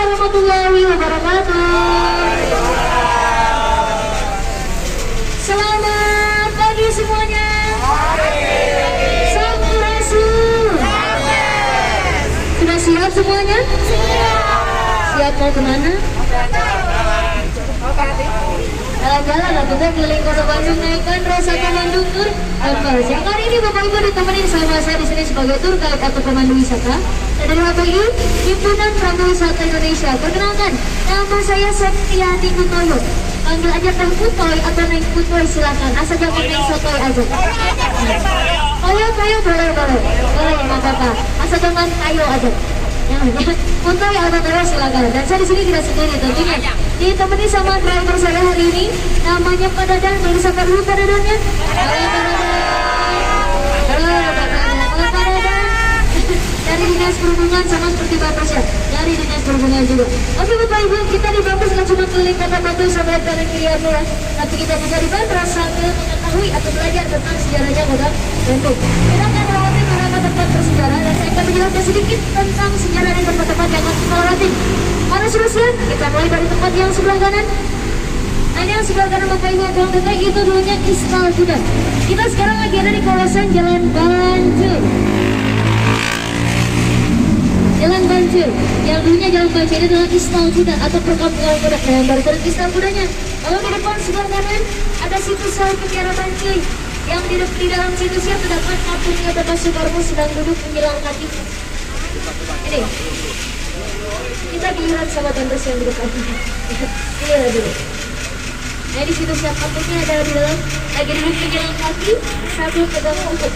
warahmatullahi wabarakatuh. Selamat pagi semuanya. Sampurasun. Sudah siap semuanya? Siap mau kemana? Jalan-jalan lah, kita keliling kota Bandung naikkan rasa Bandung Tour Bus. Yang kali ini Bapak Ibu ditemenin sama saya di sini sebagai tour guide atau pemandu wisata. Dan dari HPI, Himpunan Pramu Wisata Indonesia. Perkenalkan, nama saya Septiani Kutoyo. Panggil aja Teh Kutoy atau Neng Kutoy silakan. Asal jangan Neng Sotoy aja. Kayo boleh, nggak apa-apa. Asal jangan kayo aja. Kutoy atau Toyo silakan. Dan saya di sini tidak sendiri tentunya. Ditemani sama driver saya hari ini, namanya Pak Dadan. Boleh disapa dulu Pak Dadannya. Halo Pak Dadan. Dari Dinas Perhubungan sama seperti Bapak ya, dari Dinas Perhubungan juga. Oke Bapak Ibu, kita di Bandung nggak cuma keliling kota Bandung sampai jalan kiriannya ya, tapi kita juga di Bandung sambil mengetahui atau belajar tentang sejarahnya kota Bandung. Kita akan melewati beberapa tempat bersejarah dan saya akan menjelaskan sedikit tentang sejarah di tempat-tempat yang akan kita lewati. Mana sudah siap? Kita mulai dari tempat yang sebelah kanan. Nah ini yang sebelah kanan Bapak Ibu yang dengar itu dulunya Istal Kuda. Kita sekarang lagi ada di kawasan Jalan Banjur. Jalan Banjir, yang dulunya Jalan Banjir ini adalah Istal Kuda atau perkampungan kuda. Nah yang baru dari Istal Kudanya. Lalu di depan sebelah kanan ada situs Sel Mutiara Banjir. Yang di dalam situsnya terdapat patungnya Bapak Soekarno sedang duduk menjelang kaki. Ini kita dilihat sama tembus yang di depan. Ini lah dulu. Nah di situsnya patungnya ada di dalam lagi duduk menjelang kaki sambil pegang buku.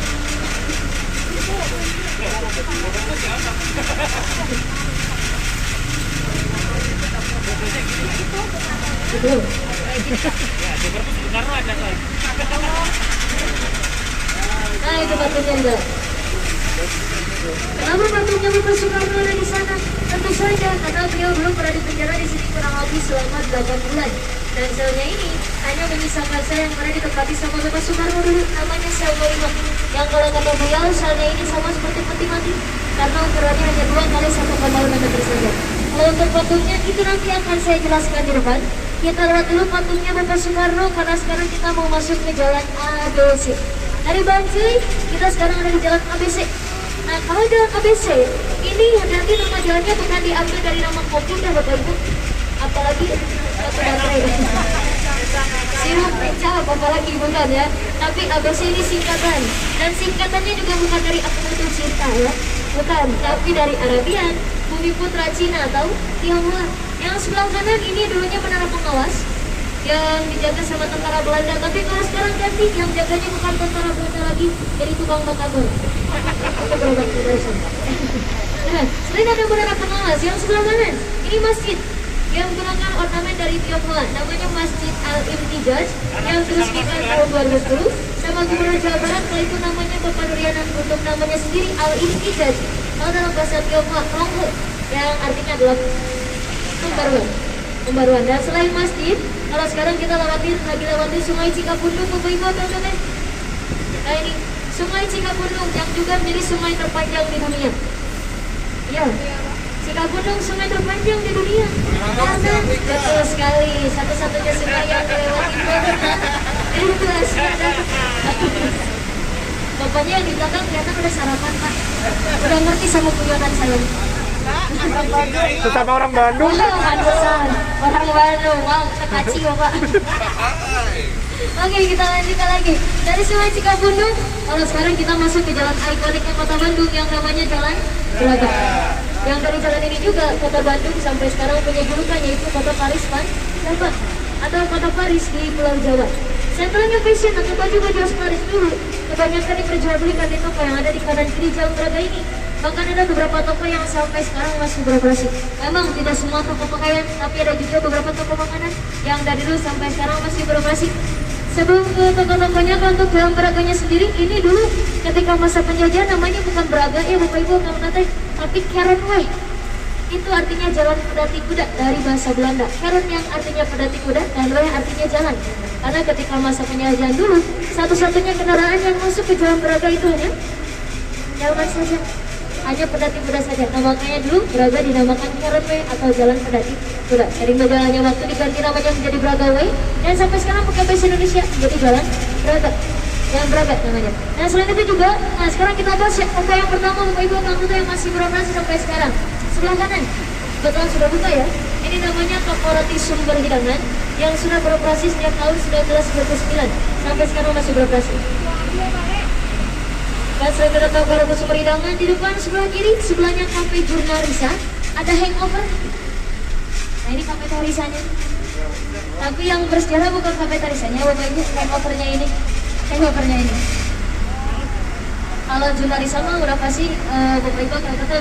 Nah itu patungnya enggak. Kenapa patungnya Bapak Soekarno ada di sana? Tentu saja karena beliau belum pernah dipenjara di sini kurang lebih selama 8 bulan. Dan selnya ini hanya menyisakan sel yang pernah ditempati sama Bapak Soekarno dulu, namanya sel kelima. Yang kalau kata beliau selnya ini sama seperti peti mati karena ukurannya hanya 2 kali 1,5 meter saja. Kalau untuk patungnya itu nanti akan saya jelaskan di depan. Kita lihat dulu patungnya Bapak Soekarno karena sekarang kita mau masuk ke jalan ABC. Dari Banjir kita sekarang ada di jalan ABC. Nah kalau jalan ABC ini nanti nama jalannya bukan diambil dari nama komputer Bapak Ibu, apalagi satu baterai sirup pencap apalagi bukan ya, tapi ABC ini singkatan dan singkatannya juga bukan dari aku butuh cinta ya, bukan, tapi dari Arabian Bumi Putra Cina atau Tionghoa. Yang sebelah kanan ini dulunya menara pengawas yang dijaga sama tentara Belanda, tapi kalau sekarang ganti yang jaganya bukan tentara Belanda lagi, jadi tukang batagor. Nah, selain ada menara pengawas yang sebelah kanan ini masjid yang menggunakan ornamen dari Tionghoa, namanya Masjid Al-Imtijaj yang diresmikan tahun 2010 sama Gubernur Jawa Barat. Kalau itu namanya Bapak Nuriana, untuk namanya sendiri Al-Imtijaj, kalau dalam bahasa Tionghoa Ronghu, yang artinya adalah pembaruan. Dan selain masjid, kalau sekarang kita lagi lewati Sungai Cikapundung Bapak Ibu teman-teman. Nah ini Sungai Cikapundung yang juga menjadi sungai terpanjang di dunia. Ya, Cikapundung sungai terpanjang di dunia. Betul sekali, satu-satunya sungai yang melewati itu aslinya. Bapaknya yang di belakang kelihatan udah sarapan Pak, udah ngerti sama guyonan saya. Sesama orang Bandung. Pantesan orang Bandung, wow kekaci Bapak. Oke kita lanjutkan lagi dari Sungai Cikapundung. Kalau sekarang kita masuk ke jalan ikoniknya Kota Bandung yang namanya Jalan Gelagat. Yang dari jalan ini juga Kota Bandung sampai sekarang punya julukan yaitu Kota Paris Bapak atau Kota Paris di Pulau Jawa. Sentralnya fashion atau baju-baju Paris dulu kebanyakan diperjualbelikan di toko yang ada di kanan kiri Jalan Braga ini. Bahkan ada beberapa toko yang sampai sekarang masih beroperasi. Memang tidak semua toko pakaian, tapi ada juga beberapa toko makanan yang dari dulu sampai sekarang masih beroperasi. Sebelum ke toko-tokonya, untuk Jalan Braganya sendiri, ini dulu ketika masa penjajahan namanya bukan Braga ya Bapak Ibu kalau nanti, tapi Kerenweg. Itu artinya jalan pedati kuda dari bahasa Belanda. Keren yang artinya pedati kuda dan Weg artinya jalan. Karena ketika masa penjajahan dulu, satu-satunya kendaraan yang masuk ke Jalan Braga itu hanya delman saja. hanya Pedati Kuda saja. Nah makanya dulu Braga dinamakan Karen Way atau Jalan Pedati Kuda. Dari berjalannya waktu diganti namanya menjadi Braga Way, dan sampai sekarang pakai bahasa Indonesia menjadi Jalan Braga. Yang Braga namanya. Nah selain itu juga, nah sekarang kita bahas pompa yang pertama Bapak Ibu Angkatan yang masih beroperasi sampai sekarang. Sebelah kanan, kebetulan sudah buka ya. Ini namanya Korporasi Sumber Hidangan yang sudah beroperasi sejak tahun 1999 sampai sekarang masih beroperasi. Dan selain itu Korporasi Sumber Hidangan, di depan sebelah kiri sebelahnya Cafe Jurnalisa ada hangover. Nah ini Cafe Tarisanya. Tapi yang bersejarah bukan Cafe Tarisanya Bapak Ibu, hangovernya ini. Kalau Jurnalisa mah udah pasti Bapak Ibu kita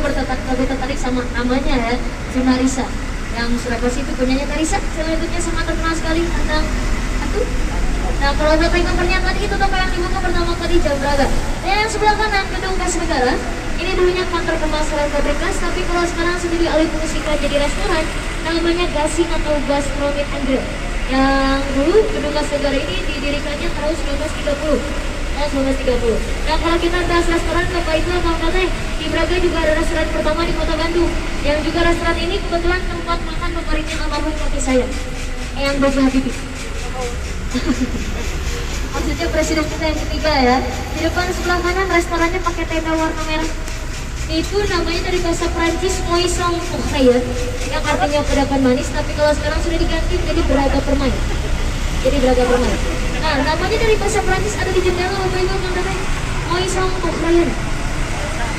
lebih tertarik sama namanya ya, Jurnalisa. Yang sudah pasti itu punyanya Tarisa, selanjutnya sangat terkenal sekali tentang itu. Nah kalau Bapak Ibu pernyata tadi itu toko yang dibuka pertama kali Jam Braga. Yang sebelah kanan gedung Kas Negara, ini dulunya kantor pemasaran Fabrikas, tapi kalau sekarang sudah dialih fungsikan jadi restoran, namanya Gasing atau Gastronomi and Grill. Yang dulu gedung Kas Negara ini didirikannya tahun 1930. Nah kalau kita bahas restoran Bapak Ibu Angkatan di Braga juga ada restoran pertama di Kota Bandung, yang juga restoran ini kebetulan tempat makan favoritnya almarhum papi saya, Eyang B.J. Habibie. Maksudnya presiden kita yang ketiga ya. Di depan sebelah kanan restorannya pakai tenda warna merah. Itu namanya dari bahasa Prancis Moisson Pochrayer, yang artinya kudapan manis, tapi kalau sekarang sudah diganti menjadi Braga Permai. Nah, namanya dari bahasa Prancis ada di jendela Bapak Ibu Angkatan, Moisson Pochrayer.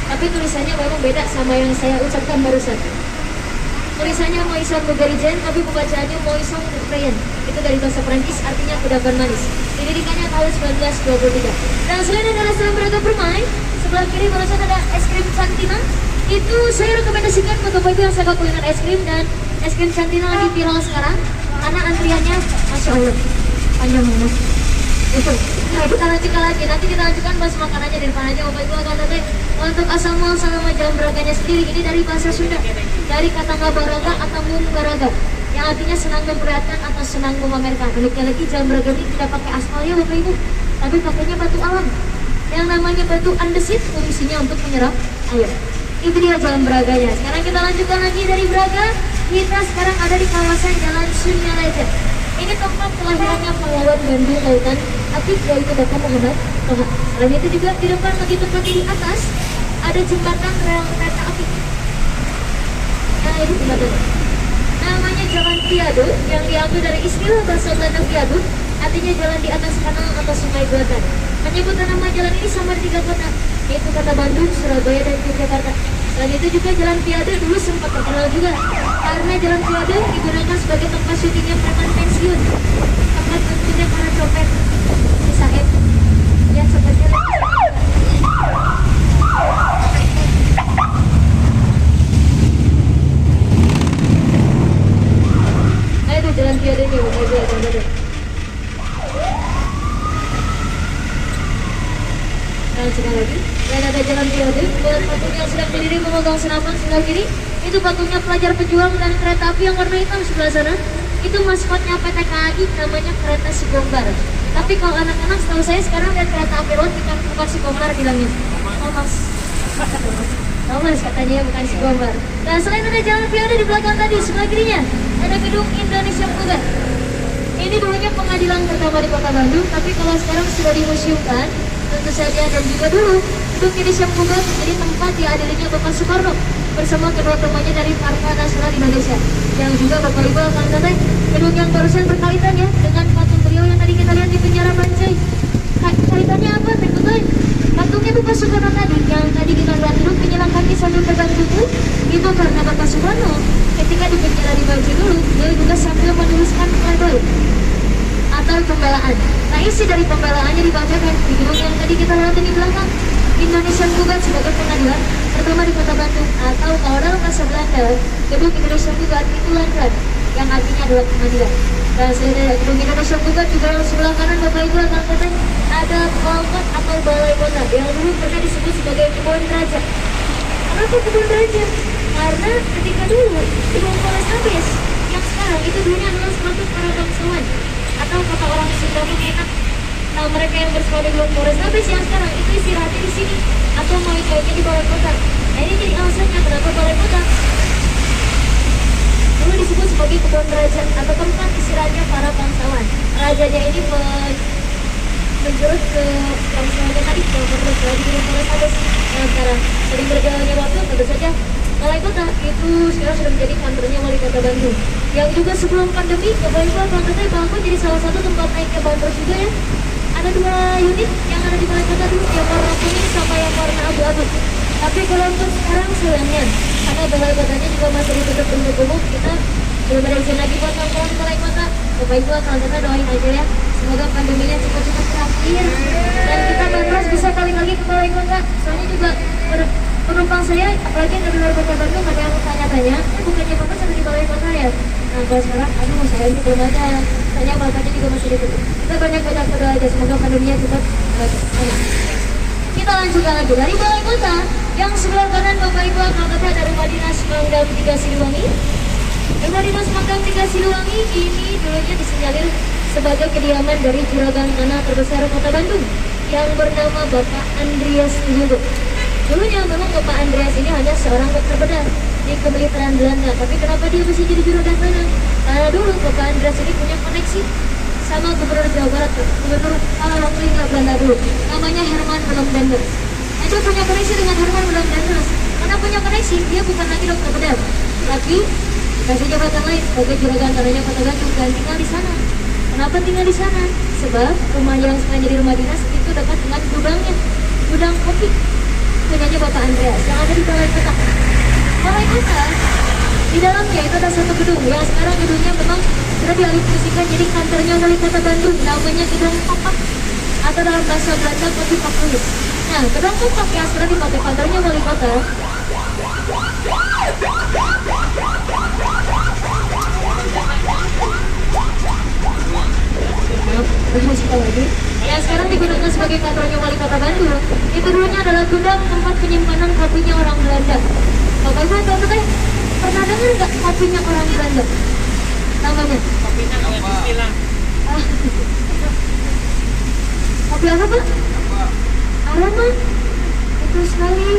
Tapi tulisannya memang beda sama yang saya ucapkan barusan. Tulisannya Moisson Bugarijan, tapi pembacaannya Moisson Pochrayer. Itu dari bahasa Prancis, artinya kudapan manis. Didirikannya tahun 1923. Dan selain ada restoran Braga Permai, sebelah kiri barusan ada es krim Santina. Itu saya rekomendasikan buat Bapak Ibu yang suka kuliner es krim, dan es krim Santina lagi viral sekarang karena antriannya Masya Allah panjang banget. Itu. Nah kita lanjutkan lagi, nanti kita lanjutkan bahas makanannya dari depan aja Bapak Ibu Angkatan. Untuk asal muasal nama Jam Braganya sendiri ini dari bahasa Sunda, dari kata Baraga atau Mumbaraga, yang artinya senang memperlihatkan atau senang memamerkan. Uniknya lagi Jam Braga ini tidak pakai aspal ya Bapak Ibu, tapi pakainya batu alam yang namanya batu andesit, fungsinya untuk menyerap air. Itu dia Jam Braganya. Sekarang kita lanjutkan lagi dari Braga. Kita sekarang ada di kawasan Jalan Sunyaleja. Ini tempat kelahirannya pahlawan Bandung Lautan Aktif, yaitu Bapak Muhammad Toha. Selain itu juga di depan lagi tempatnya di atas ada jembatan rel kereta api. Nah ini jembatan namanya Jalan Viaduk, yang diambil dari istilah bahasa Belanda viaduk, artinya jalan di atas kanal atau sungai buatan. Menyebutkan nama jalan ini sama di 3 kota, yaitu kota Bandung, Surabaya, dan Yogyakarta. Selain itu juga Jalan Viaduk dulu sempat terkenal juga karena Jalan Viaduk digunakan sebagai tempat syutingnya preman pensiun, tempat berhentinya para copet si Said yang sepertinya itu Jalan Viaduknya Bapak Ibu Angkatan. Dan sekali lagi, dan ada Jalan Viaduk buat patung yang sedang berdiri memegang senapan sebelah kiri. Itu patungnya pelajar pejuang dan kereta api yang warna hitam sebelah sana. Itu maskotnya PT KAI, namanya kereta si Gombar. Tapi kalau anak-anak setahu saya sekarang lihat kereta api road bukan si Gombar bilangnya. Thomas katanya bukan si Gombar. Nah selain ada Jalan Viaduk di belakang tadi, sebelah kirinya ada gedung Indonesia Buga. Ini dulunya pengadilan pertama di Kota Bandung, tapi kalau sekarang sudah dimuseumkan tentu saja. Dan juga dulu gedung Indonesia Buga menjadi tempat diadilinya Bapak Soekarno bersama kedua temannya dari Partai Nasional Indonesia, yang juga Bapak Ibu akan kata gedung yang barusan berkaitan ya dengan patung beliau yang tadi kita lihat di penjara Bancai. Kaitannya apa teman-teman? Patungnya Bapak Soekarno tadi, yang tadi kita lihat dulu penyelang kaki sambil pegang buku, itu karena Bapak Soekarno ketika di penjara di Bancai dulu, dia juga sambil menuliskan pledoi atau pembelaan. Nah isi dari pembelaannya dibacakan di gedung yang tadi kita lihat di belakang, Indonesian Gugat sebagai pengadilan pertama di Kota Bandung, atau kalau dalam bahasa Belanda gedung Indonesian Gugat itu Landrat, yang artinya adalah pengadilan. Dan selain gedung Indonesian Gugat juga yang sebelah kanan Bapak Ibu akan kata ada Balkon atau Balai Kota yang dulu pernah disebut sebagai Kebun Raja. Kenapa Kebun Raja? Karena ketika dulu di Polrestabes yang sekarang itu dulunya adalah suatu para bangsawan atau kata orang Sunda enak. Nah mereka yang bersekolah di Polrestabes yang sekarang itu istirahatnya di sini atau mau ikutnya di Balai Kota. Nah ini jadi alasannya kenapa Balai Kota dulu disebut sebagai kebun raja atau tempat istirahatnya para bangsawan. Rajanya ini menjurus ke bangsawannya tadi ke Polres di Polres Tabes. Nah sekarang sering berjalannya waktu tentu saja Balai Kota itu sekarang sudah menjadi kantornya Wali Kota Bandung. Yang juga sebelum pandemi Balai Kota bahkan jadi salah satu tempat naiknya bandros juga ya. Ada 2 unit yang ada di Balai Kota dulu, yang warna kuning sama yang warna abu-abu. Tapi kalau untuk sekarang sayangnya karena Balai Kotanya juga masih ditutup untuk umum, kita belum ada izin lagi buat nongkrong di Balai Kota. Bapak Ibu kalau kita doain aja ya, semoga pandeminya cepat-cepat berakhir dan kita bandros bisa balik lagi ke Balai Kota. Soalnya juga penumpang saya, apalagi yang dari luar Kota Bandung, ada yang tanya-tanya, bukannya Bapak sampai di Balai Kota ya? Nah kalau sekarang, aduh saya ini belum ada, tanya Bapaknya juga masih ditutup. Kita banyak-banyak berdoa aja, semoga pandeminya cepat enak. Kita lanjutkan lagi dari Balai Kota yang sebelah kanan Bapak Ibu akan kata ada Rumah Dinas Pangdam 3 Siliwangi. Rumah Dinas Pangdam 3 Siliwangi ini dulunya disinyalir sebagai kediaman dari juragan tanah terbesar Kota Bandung yang bernama Bapak Andreas Lugo. Dulunya memang Bapak Andreas ini hanya seorang dokter bedah di kemiliteran Belanda, tapi kenapa dia bisa jadi juragan tanah? Karena dulu Bapak Andreas ini punya koneksi sama Gubernur Jawa Barat, Gubernur Alhamdulillah Belanda dulu, namanya Herman Willem Denders. Dia punya koneksi dengan Herman Willem Denders. Karena punya koneksi, dia bukan lagi dokter bedah, tapi kasih jabatan lain sebagai juragan tanahnya Kota Bandung dan tinggal di sana. Kenapa tinggal di sana? Sebab rumah yang sekarang jadi rumah dinas itu dekat dengan gudangnya, gudang kopi punyanya Bapak Andreas yang ada di Balai Kota. Balai Kota di dalamnya itu ada satu gedung yang sekarang gedungnya memang sudah dialihfungsikan jadi kantornya Wali Kota Bandung, namanya Gedung Kopak atau dalam bahasa Belanda Kopi Pakulis. Nah, Gedung Kopak yang sekarang dipakai kantornya Wali Kota. Lagi yang sekarang digunakan sebagai kantornya Wali Kota Bandung itu dulunya adalah gudang tempat penyimpanan kopinya orang Belanda. Bapak Ibu tahu teh pernah dengar nggak kopinya orang Belanda? Namanya? Kopinya apa? Bismillah. Kopi apa Pak? Aroma. Itu sekali.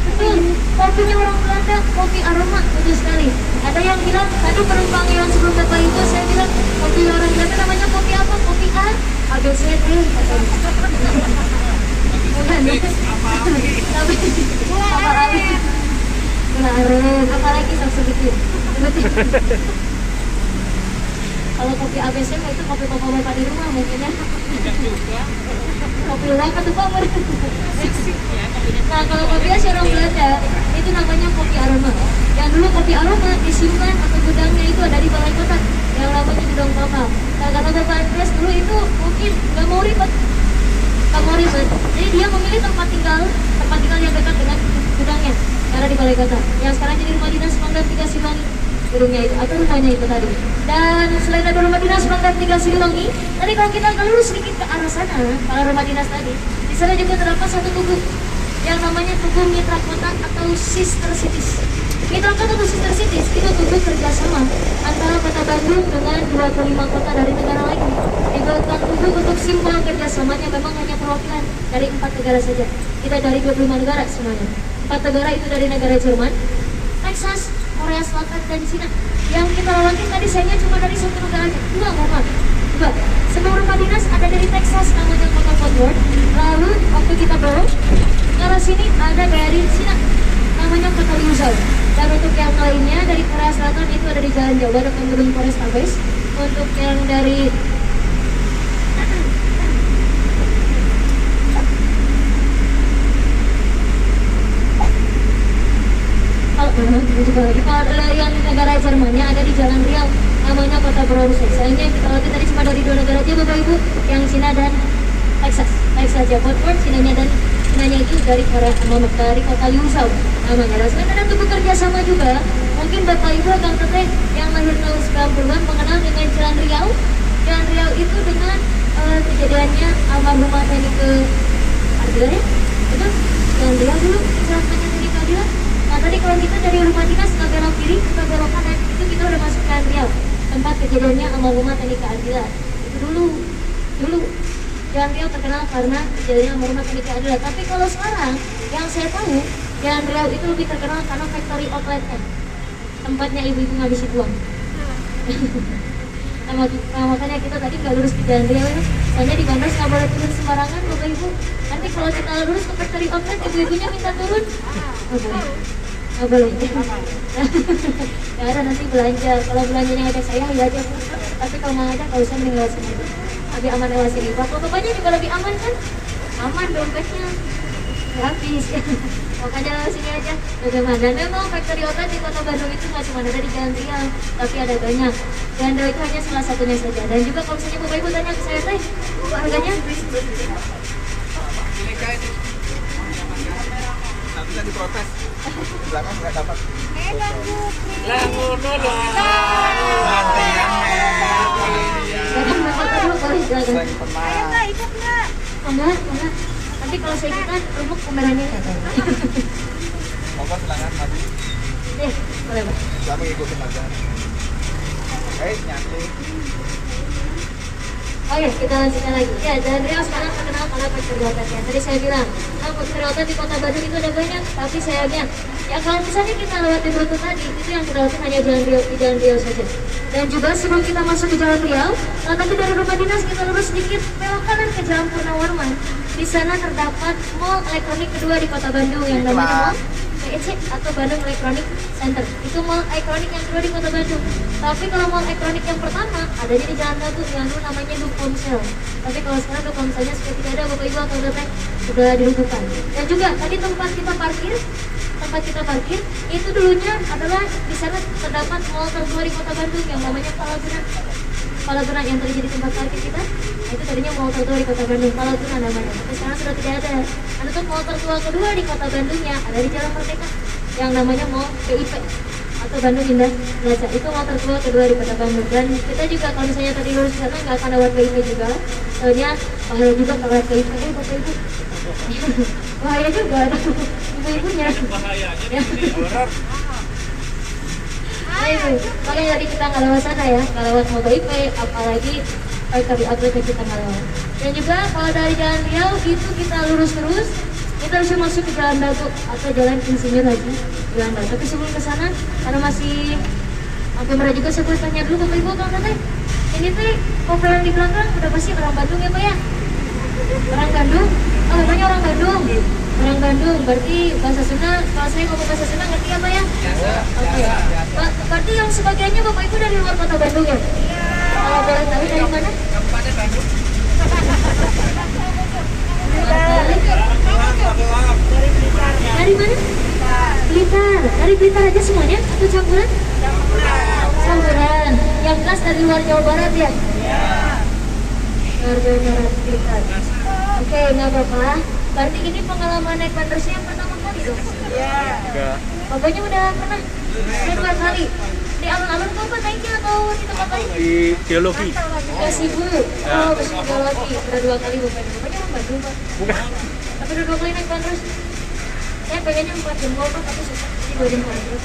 Betul. Kopinya orang Belanda, kopi aroma, betul sekali. Ada yang bilang tadi penumpang yang sebelum Bapak Ibu saya bilang kopi orang Belanda namanya kopi apa? Kopi A. ABCD. Bukan. Apa lagi? Apa lagi sedikit. Kalau kopi ABC itu kopi bapak di rumah mungkin ya. Kopi luwak atau Pak? Nah kalau kopi Asia orang Belanda itu namanya kopi aroma. Yang dulu kopi aroma disimpan atau gudangnya itu ada di Balai Kota yang namanya Gedung Kopak. Nah karena Bapak Andreas dulu itu mungkin nggak mau ribet, jadi dia memilih tempat tinggal yang dekat dengan gudangnya karena di Balai Kota yang sekarang jadi Rumah Dinas Pangdam 3 Siliwangi gedungnya itu atau rumahnya itu tadi. Dan selain ada Rumah Dinas Pangdam 3 Siliwangi, tadi kalau kita lurus sedikit ke arah sana, kalau rumah dinas tadi, di sana juga terdapat satu tugu yang namanya Tugu Mitra Kota atau Sister Cities. Mitra Kota atau Sister Cities itu tugu kerjasama antara Kota Bandung dengan 25 kota dari negara lain. Dibuatkan tugu untuk simbol kerjasamanya memang hanya perwakilan dari 4 negara saja. Kita dari 25 negara semuanya. 4 negara itu dari negara Jerman, Texas, Korea Selatan, dan Cina. Yang kita lewati tadi sayangnya cuma dari satu negara aja, dua. Semua rumah dinas ada dari Texas namanya Kota Fort Worth. Lalu waktu kita belok ke arah sini ada dari Cina namanya Kota Liuzhou. Dan untuk yang lainnya dari Korea Selatan itu ada di Jalan Jawa dekat gedung Polres Tabes. Untuk yang dari kalau yang negara Jermannya ada di Jalan Riau namanya Kota Braunschweig. Sayangnya yang kita latih tadi cuma dari 2 negara aja Bapak Ibu, yang Cina dan Texas aja. Fort Worth Cinanya dan Cinanya itu dari Korea, dari Kota Liuzhou namanya. Dan selain ada tugu kerjasama juga, mungkin Bapak Ibu akan teteh yang lahir tahun 90-an mengenal dengan Jalan Riau. Jalan Riau itu dengan kejadiannya almarhumah Teni ke Ardila ya, betul? Jalan Riau dulu ceritanya Teni ke Ardila. Nah tadi kalau kita dari rumah dinas ke belok kiri, ke belok kanan, itu kita udah masuk ke Riau, tempat kejadiannya almarhumah Teni ke Ardila. Itu dulu Jalan Riau terkenal karena kejadiannya almarhumah Teni ke Ardila. Tapi kalau sekarang yang saya tahu Jalan Riau itu lebih terkenal karena factory outletnya, tempatnya ibu-ibu ngabisin uang. Nah, makanya kita tadi nggak lurus di Jalan Riau ya. Soalnya di Bandros nggak boleh turun sembarangan Bapak Ibu. Nanti kalau kita lurus ke factory outlet, ibu-ibunya minta turun. Nggak boleh. Nggak boleh. Ya ada nanti belanja. Kalau belanjanya ngajak saya, ya aja Bu. Tapi kalau nggak ngajak, nggak usah mending lewat sini. Lebih aman lewat sini. Bapak-bapaknya juga lebih aman kan? Aman dompetnya. Habis. Makanya sini aja. Bagaimana? Dan memang factory outlet di Kota Bandung itu nggak cuma ada di Jalan Riau, tapi ada banyak. Jalan Riau itu hanya salah satunya saja. Dan juga kalau misalnya Bapak Ibu tanya ke saya teh, harganya? Nanti kan diprotes. Di belakang nggak dapat. Nanti yang Kadang dapat dulu boleh silakan. Ayo Nggak ikut nggak? Oh, enggak. Nanti kalau saya ikutan, rumah kameranya nggak tahu. monggo silakan maju. Boleh Pak. Kami ikutin aja. Nyanyi. Oke, kita lanjutkan lagi. Ya, Jalan Riau sekarang terkenal karena factory outletnya. Tadi saya bilang, factory outlet di Kota Bandung itu ada banyak, tapi sayangnya, ya kalau misalnya kita lewat di rute tadi, itu yang kita lewati hanya Jalan Riau, di Jalan Riau saja. Dan juga sebelum kita masuk ke Jalan Riau, nanti dari rumah dinas kita lurus sedikit belok kanan ke Jalan Purnawarman. Di sana terdapat mall elektronik kedua di Kota Bandung yang namanya Mall PEC atau Bandung Electronic Center. Itu mall elektronik yang kedua di Kota Bandung. Tapi kalau mall elektronik yang pertama adanya di Jalan Batu yang dulu namanya Dupomsel. Tapi kalau sekarang Dupomselnya sudah tidak ada, Bapak Ibu atau sudah dirubuhkan. Dan juga tadi tempat kita parkir itu dulunya adalah di sana terdapat mall tertua di Kota Bandung yang namanya Palaguna yang tadi jadi tempat parkir kita. Nah, itu tadinya mall tertua di Kota Bandung, Palaguna namanya. Tapi sekarang sudah tidak ada. Ada tuh mall tertua kedua di Kota Bandungnya ada di Jalan Merdeka yang namanya Mall PIP atau Bandung Indah Plaza. Itu mall tertua kedua di Kota Bandung. Dan kita juga kalau misalnya tadi lurus ke sana nggak akan lewat PIP juga. Soalnya bahaya juga kalau lewat PIP, Bapak Ibu. Bahaya juga ibu-ibunya. Bahayanya di horor. Makanya tadi kita nggak lewat sana ya, nggak lewat Mall PIP, apalagi factory outlet yang kita nggak lewat. Dan juga kalau dari Jalan Riau itu kita lurus terus, kita harus masuk ke Jalan Batu atau Jalan Insinyur lagi, Jalan Batu. Tapi sebelum ke sana, karena masih sampai merah juga, saya boleh tanya dulu Bapak Ibu kalau teh, ini teh cover yang di belakang udah pasti orang Bandung ya Pak ya? Orang Bandung? Oh namanya orang Bandung. Orang Bandung, berarti bahasa Sunda, kalau saya ngomong bahasa Sunda ngerti ya Pak ya? Oke. Berarti yang sebagiannya Bapak Ibu dari luar Kota Bandung ya? Kalau boleh tahu dari mana? Kabupaten Bandung. Dari mana? Blitar. Dari Blitar aja semuanya? Atau campuran? Campuran. Yang jelas dari luar Jawa Barat ya? Luar Jawa Barat, Blitar. Oke, nggak apa-apa. Berarti ini pengalaman naik Bandrosnya yang pertama kali dong? Enggak. Bapaknya udah pernah? Udah 2 kali? Di alun-alun kok Pak naiknya atau di tempat lain? Di geologi. Ya Sibu. Oh, ke Sibu Geologi. Udah 2 kali bapaknya. Bapaknya orang Bandung Pak. Bukan. Tapi udah 2 kali naik Bandros. Saya pengennya 4 jam Pak, tapi susah. Jadi 2 jam Bandros.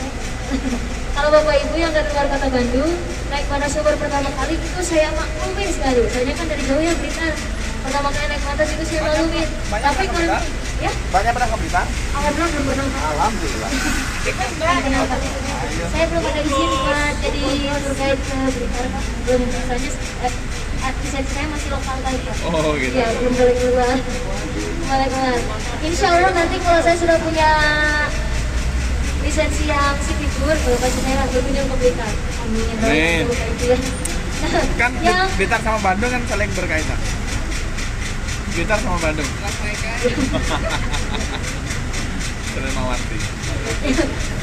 Kalau Bapak Ibu yang dari luar Kota Bandung, naik Bandros baru pertama kali itu saya maklumin sekali. Soalnya kan dari jauh ya Blitar. Pertama kali naik Bandros itu saya maklumin. Tapi kalau ya, Banyak pernah ke Blitar? alhamdulillah belum pernah. Alhamdulillah. Kenapa? Saya belum ada izin buat jadi tour guide ke Blitar Pak. Belum, misalnya lisensi saya masih lokal kali Pak. Oh gitu. Iya, belum boleh keluar. Boleh keluar. Insya Allah nanti kalau saya sudah punya lisensi yang city tour, kalau pasti saya berkunjung ke Blitar. Amin. Amin. Kan yang Blitar sama Bandung kan saling berkaitan. Blitar sama Bandung. Termawati.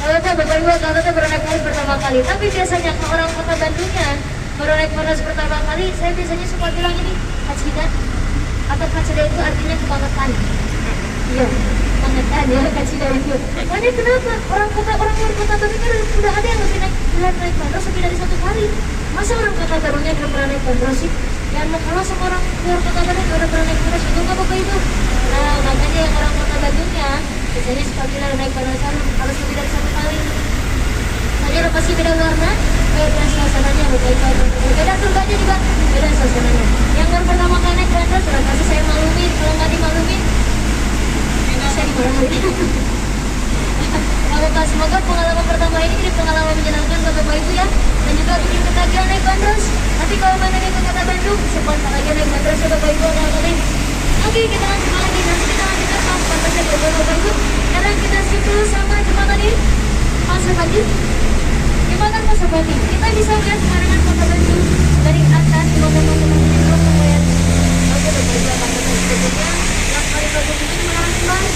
kalau itu Bapak Ibu, kalau itu baru naik Bandros pertama kali. Tapi biasanya kalau orang Kota Bandungnya baru naik Bandros pertama kali, saya biasanya suka bilang ini kacida atau kacida itu artinya kebangetan. Iya, kebangetan ya kacida itu. Makanya kenapa orang luar Kota Bandung kan udah ada yang lebih naik Bandros lebih dari 1 kali. Masa orang Kota Bandungnya belum pernah naik Bandros sih? Yang mau kalah sama orang luar Kota Bandung udah pernah naik Bandros itu nggak Bapak Ibu? Nah, makanya yang orang Kota Bandungnya biasanya suka bilang naik Bandros harus lebih dari 1 kali. Soalnya udah pasti beda warna, beda suasananya, beda turbannya juga, beda suasananya. Yang baru pertama kali naik Bandros udah pasti saya maklumin, kalau nggak dimaklumin, saya dimarahin. semoga pengalaman pertama ini jadi pengalaman menyenangkan buat Bapak Ibu ya. Dan juga bikin ketagihan naik bandros. Nanti kalau mana ke Kota Bandung, sebentar lagi naik bandros ya Bapak Ibu akan. Oke, kita langsung lagi. Nanti kita lanjutkan pas pantasnya Bapak Ibu. Sekarang kita skip dulu sama jembatan ini. Pasopati. Jembatan Pasopati. Kita bisa lihat pemandangan Kota Bandung dari atas jembatan Pasopati itu kemudian. Oke, Bapak Ibu akan datang sebelumnya. Yang paling bagus itu menara kembang.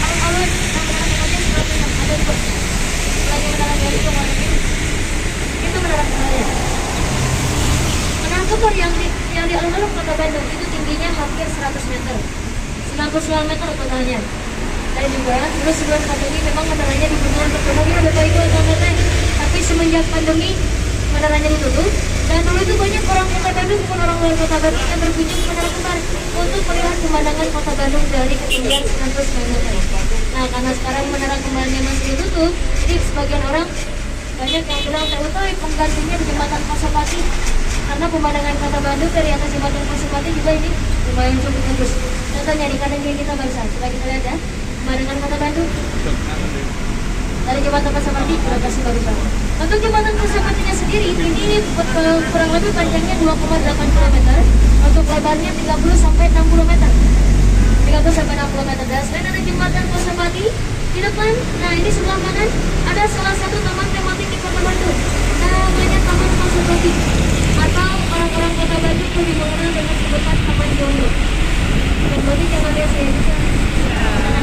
Alun-alun yang menara kembangnya seperti yang ada di lagi menara dari kemarin ini. Itu menara kembangnya. Menara kembang yang di alun-alun Kota Bandung itu tingginya hampir 100 meter. 99 meter totalnya. Dan juga dulu sebelum pandemi memang meneranya digunakan untuk umum ya Bapak Ibu teman-teman. Tapi semenjak pandemi meneranya ditutup dan dulu itu banyak orang Kota Bandung maupun orang luar Kota Bandung yang berkunjung ke Menara Kembar untuk melihat pemandangan Kota Bandung dari ketinggian 100 meter. Nah karena sekarang Menara Kembarnya masih ditutup, jadi sebagian orang banyak yang bilang tahu-tahu penggantinya di jembatan Pasopati. Karena pemandangan Kota Bandung dari atas jembatan Pasopati juga ini lumayan cukup bagus. Contohnya di kanan kiri kita barusan, coba kita lihat ya. Pemandangan Kota Bandung dari jembatan Pasopati ke lokasi barusan. Untuk jembatan Pasopatinya sendiri ini kurang lebih panjangnya 2,8 km, untuk lebarnya 30 sampai 60 meter. 30 sampai 60 meter. Dan selain ada jembatan Pasopati di depan, nah ini sebelah kanan ada salah satu taman tematik di Kota Bandung. Namanya Taman Pasopati atau orang-orang Kota Bandung lebih mengenal dengan sebutan Taman Jomblo. Dan berarti jangan lihat saya bisa.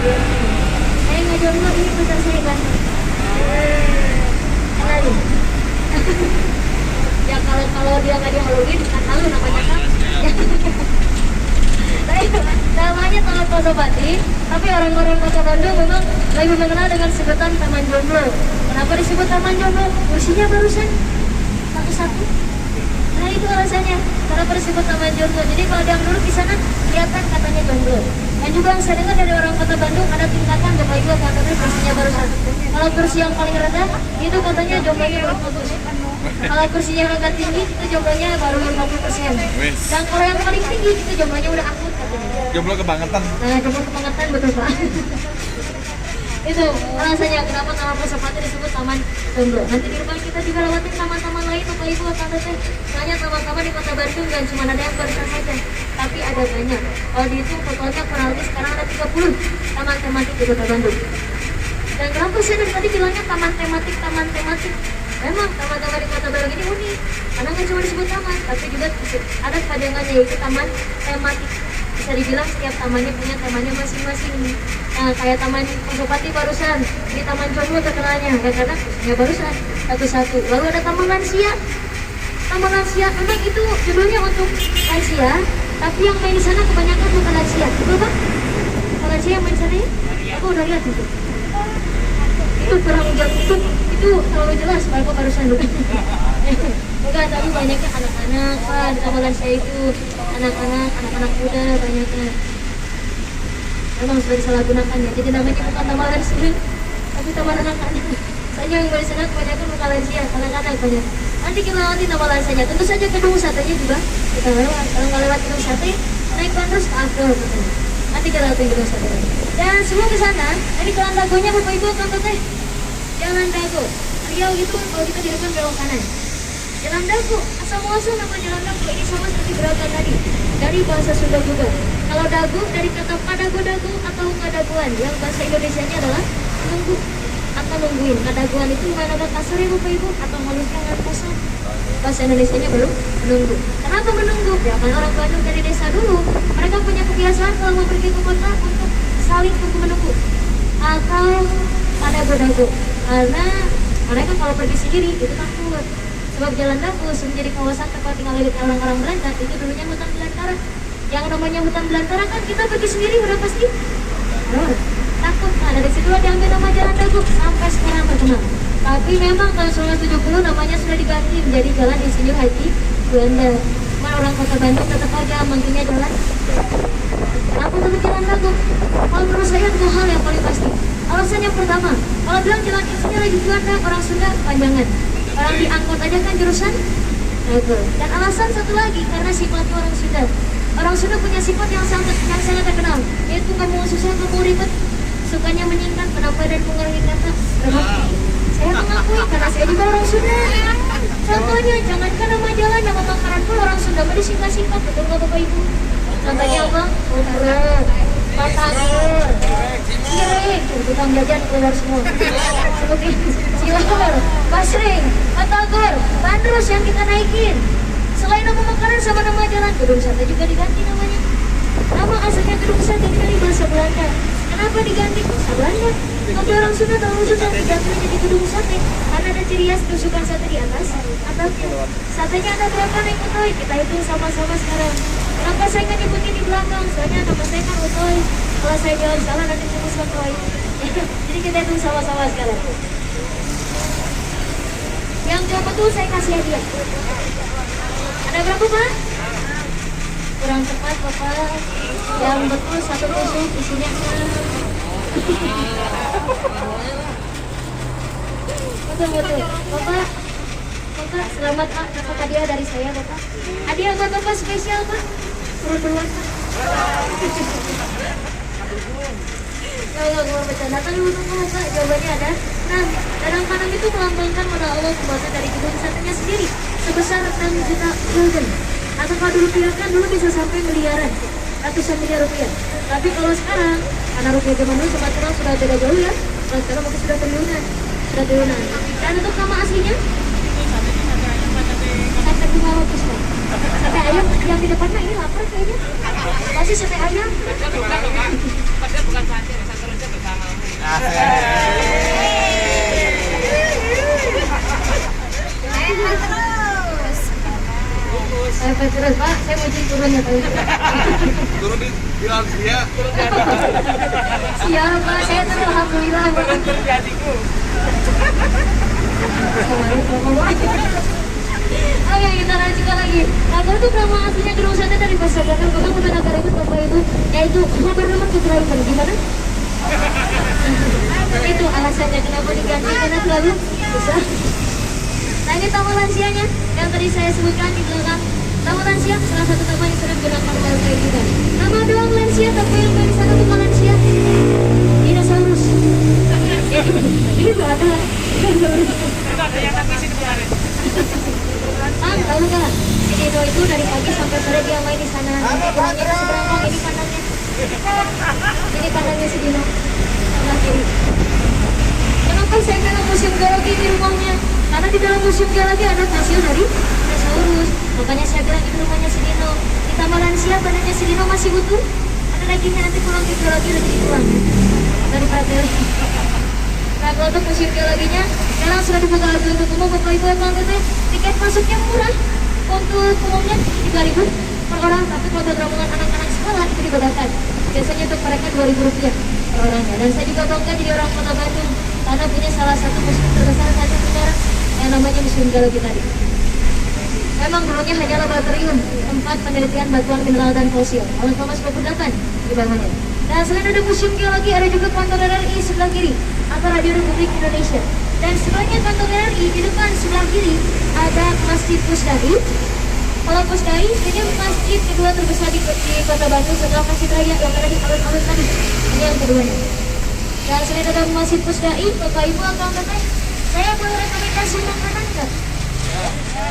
Saya nggak jomblo, ini pacar saya kan. Kenalin. Ya kalau dia nggak di Halloween, kan tahu namanya kan. Namanya Taman Pasopati, tapi orang-orang Kota Bandung memang lebih mengenal dengan sebutan Taman Jomblo. Kenapa disebut Taman Jomblo? Kursinya barusan satu-satu. Nah itu alasannya, kenapa disebut Taman Jomblo. Jadi kalau yang dulu di sana kelihatan katanya jomblo. Dan juga yang saya dengar dari orang Kota Bandung ada tingkatan Bapak Ibu katanya kursinya barusan. Kalau kursi yang paling rendah itu katanya jomblonya belum bagus. Kalau kursinya yang agak tinggi itu jomblonya baru 50%. Dan kalau yang paling tinggi itu jomblonya udah akut katanya. Jomblo kebangetan. Nah, jomblo kebangetan betul Pak. Itu alasannya kenapa Taman Pasopati disebut Taman Jomblo. Nanti di depan kita juga lewatin taman-taman lain Bapak Ibu akan teteh. Soalnya taman-taman di Kota Bandung dan cuma ada yang barusan saja, tapi ada banyak. Kalau dihitung totalnya kurang lebih sekarang ada 30 taman tematik di Kota Bandung. Dan kenapa saya dari tadi bilangnya taman tematik? Memang taman-taman di Kota Bandung ini unik, karena nggak cuma disebut taman, tapi juga ada kepanjangannya yaitu taman tematik. Bisa dibilang setiap tamannya punya temanya masing-masing. Nah, kayak Taman Pasopati barusan, di Taman Jomblo terkenalnya, ya karena kursinya barusan satu-satu. Lalu ada Taman Lansia. Taman Lansia memang itu judulnya untuk lansia, tapi yang main di sana kebanyakan bukan lansia. Betul Pak? Kalau lansia yang main di sana ya? Aku udah lihat itu. Itu kurang jauh itu terlalu jelas Bapak barusan dulu. Enggak, tapi banyaknya anak-anak Pak di Taman Lansia itu. Anak-anak muda banyaknya. Memang sudah disalahgunakan ya, jadi namanya bukan Taman Lansia, tapi Taman anak-anak. Soalnya yang di sana kebanyakan bukan lansia, anak-anak banyak. Nanti kita lewati Taman Lansianya, tentu saja gedung wisatanya juga kita lewat. Kalau nggak lewat gedung wisata, naik bandros ke Afro katanya. Nanti kita lewati gedung wisata. Dan sebelum ke sana, ini Jalan Dagonya Bapak Ibu kan teteh. Jalan Dago, Riau itu kalau kita di depan belok kanan. Jalan Dago, asal-muasal nama Jalan Dago ini sama seperti beragam tadi dari bahasa Sunda juga. Kalau dagu dari kata padago-dagu atau kadaguan, yang bahasa Indonesianya adalah menunggu atau nungguin. Kadaguan itu bukan ada kasar ya Bapak Ibu atau halusnya nggak kasar. Bahasa Indonesianya belum menunggu. Kenapa menunggu? Ya kan orang Bandung dari desa dulu mereka punya kebiasaan kalau mau pergi ke kota untuk saling tunggu menunggu atau padago-dagu. Karena mereka kalau pergi sendiri itu takut. Sebab Jalan Dago menjadi kawasan tempat tinggal orang-orang Belanda itu dulunya hutan belantara. Yang namanya hutan belantara kan kita pergi sendiri udah pasti takut. Nah dari situlah diambil nama Jalan Dago sampai sekarang terkenal. Tapi memang tahun 1970 namanya sudah diganti menjadi Jalan Insinyur Haji Juanda. Cuma orang Kota Bandung tetap aja manggilnya Jalan. Kenapa tetap Jalan Dago? Kalau menurut saya dua hal yang paling pasti. Alasan yang pertama, kalau bilang Jalan Insinyur Haji Juanda orang Sunda panjangan. Orang diangkut aja kan jurusan Dago. Dan alasan satu lagi karena sifatnya orang Sunda. Orang Sunda punya sifat yang sangat terkenal, yaitu nggak mau susah, nggak mau ribet. sukanya menyingkat, kenapa dan mengurangi kata berbakti. Saya mengakui karena saya juga orang Sunda. Contohnya, jangankan nama jalan, nama makanan pun orang Sunda mah disingkat-singkat, betul nggak Bapak Ibu? Contohnya apa? Umrah, Batagor, Sirik, tukang jajan keluar semua. Seperti itu, Cilor, Basring, Batagor, Bandros yang kita naikin. Selain nama makanan sama nama jalan, gedung sate juga diganti namanya. Nama aslinya gedung sate dari bahasa Belanda. Kenapa diganti bahasa Belanda? Tapi orang Sunda tahu Sunda diganti jadi gedung sate karena ada ciri khas tusukan sate di atas atapnya. Satenya ada berapa nih Utoy? Kita hitung sama-sama sekarang. Kenapa saya nggak nyebutin di belakang? Soalnya nama saya kan Utoy. Kalau saya jalan salah nanti cuma Utoy. Jadi kita hitung sama-sama sekarang. Yang jawab betul saya kasih hadiah. Ada berapa Pak? Kurang tepat Bapak. Yang betul satu tusuk isinya 6. Betul. Bapak, selamat Pak. Dapat hadiah dari saya Bapak. Hadiah buat Bapak spesial Pak. Turun duluan Pak. Kalau bercanda kan lu tunggu Pak. Jawabannya ada. Nah, Dadang Panang itu melambangkan modal Allah pembuatan dari gedung satenya sendiri sebesar 6 juta gulden. Atau kalau dulu kan dulu bisa sampai miliaran, ratusan miliar rupiah. Tapi kalau sekarang, karena rupiah zaman dulu sempat kenal sudah beda jauh ya. Kalau sekarang mungkin sudah triliunan. Dan untuk nama aslinya? Sate bunga lotus Pak. Sate ayam yang di depannya ini lapar kayaknya. Pasti sate ayam. Padahal bukan sate, sate aja bersama. Terus Pak, saya mau izin turun ya Pak. Turun di lansia. Siap Pak, saya tuh alhamdulillah Pak. Turun di hatiku. Oke, kita lanjutkan lagi. Naga itu nama aslinya gedung sate dari bahasa Belanda. Bukan bukan negara itu Bapak Ibu, yaitu bernama Kudraiman. Gimana? Itu alasannya kenapa diganti karena terlalu susah. Nah ini tamu lansianya yang tadi saya sebutkan di belakang. Tamu lansia salah satu nama yang sering digunakan oleh kayak juga. Nama doang lansia tapi yang di sana bukan lansia. Dinosaurus. Ini tuh ada. Itu ada yang nangis itu kemarin. Kang, tahu nggak? Si Dino itu dari pagi sampai sore dia main di sana. Pulangnya ke seberang, ini kandangnya. Ini kandangnya si Dino. Sebelah kiri. Kenapa saya bilang museum geologi di rumahnya? Karena di dalam museum geologi ada fosil dari dinosaurus. Makanya saya bilang itu rumahnya si Dino. Di taman lansia badannya si Dino masih utuh. Ada dagingnya nanti pulang ke geologi udah jadi tulang. Daripada. Nah kalau untuk museum geologinya, sekarang sudah dibuka lagi untuk umum. Bapak Ibu yang nonton, tiket masuknya murah. Untuk umumnya 3.000 per orang, tapi kalau buat rombongan anak-anak sekolah itu dibedakan. Biasanya untuk mereka 2.000 rupiah per orangnya. Dan saya juga bangga jadi orang Kota Bandung karena punya salah satu museum terbesar saat negara yang namanya Museum Geologi tadi. Memang dulunya hanya laboratorium tempat penelitian batuan mineral dan fosil. Tahun 1928 dibangunnya. Dan selain ada Museum Geologi, ada juga kantor RRI sebelah kiri atau Radio Republik Indonesia. Dan sebelahnya kantor RRI di depan sebelah kiri ada Masjid Pusdai. Kalau Pusdai ini masjid kedua terbesar di Kota Bandung setelah Masjid Raya yang ada di alun-alun tadi. Ini yang keduanya. Dan selain ada Masjid Pusdai, Bapak Ibu akan teteh, saya boleh rekomendasi makanan nggak?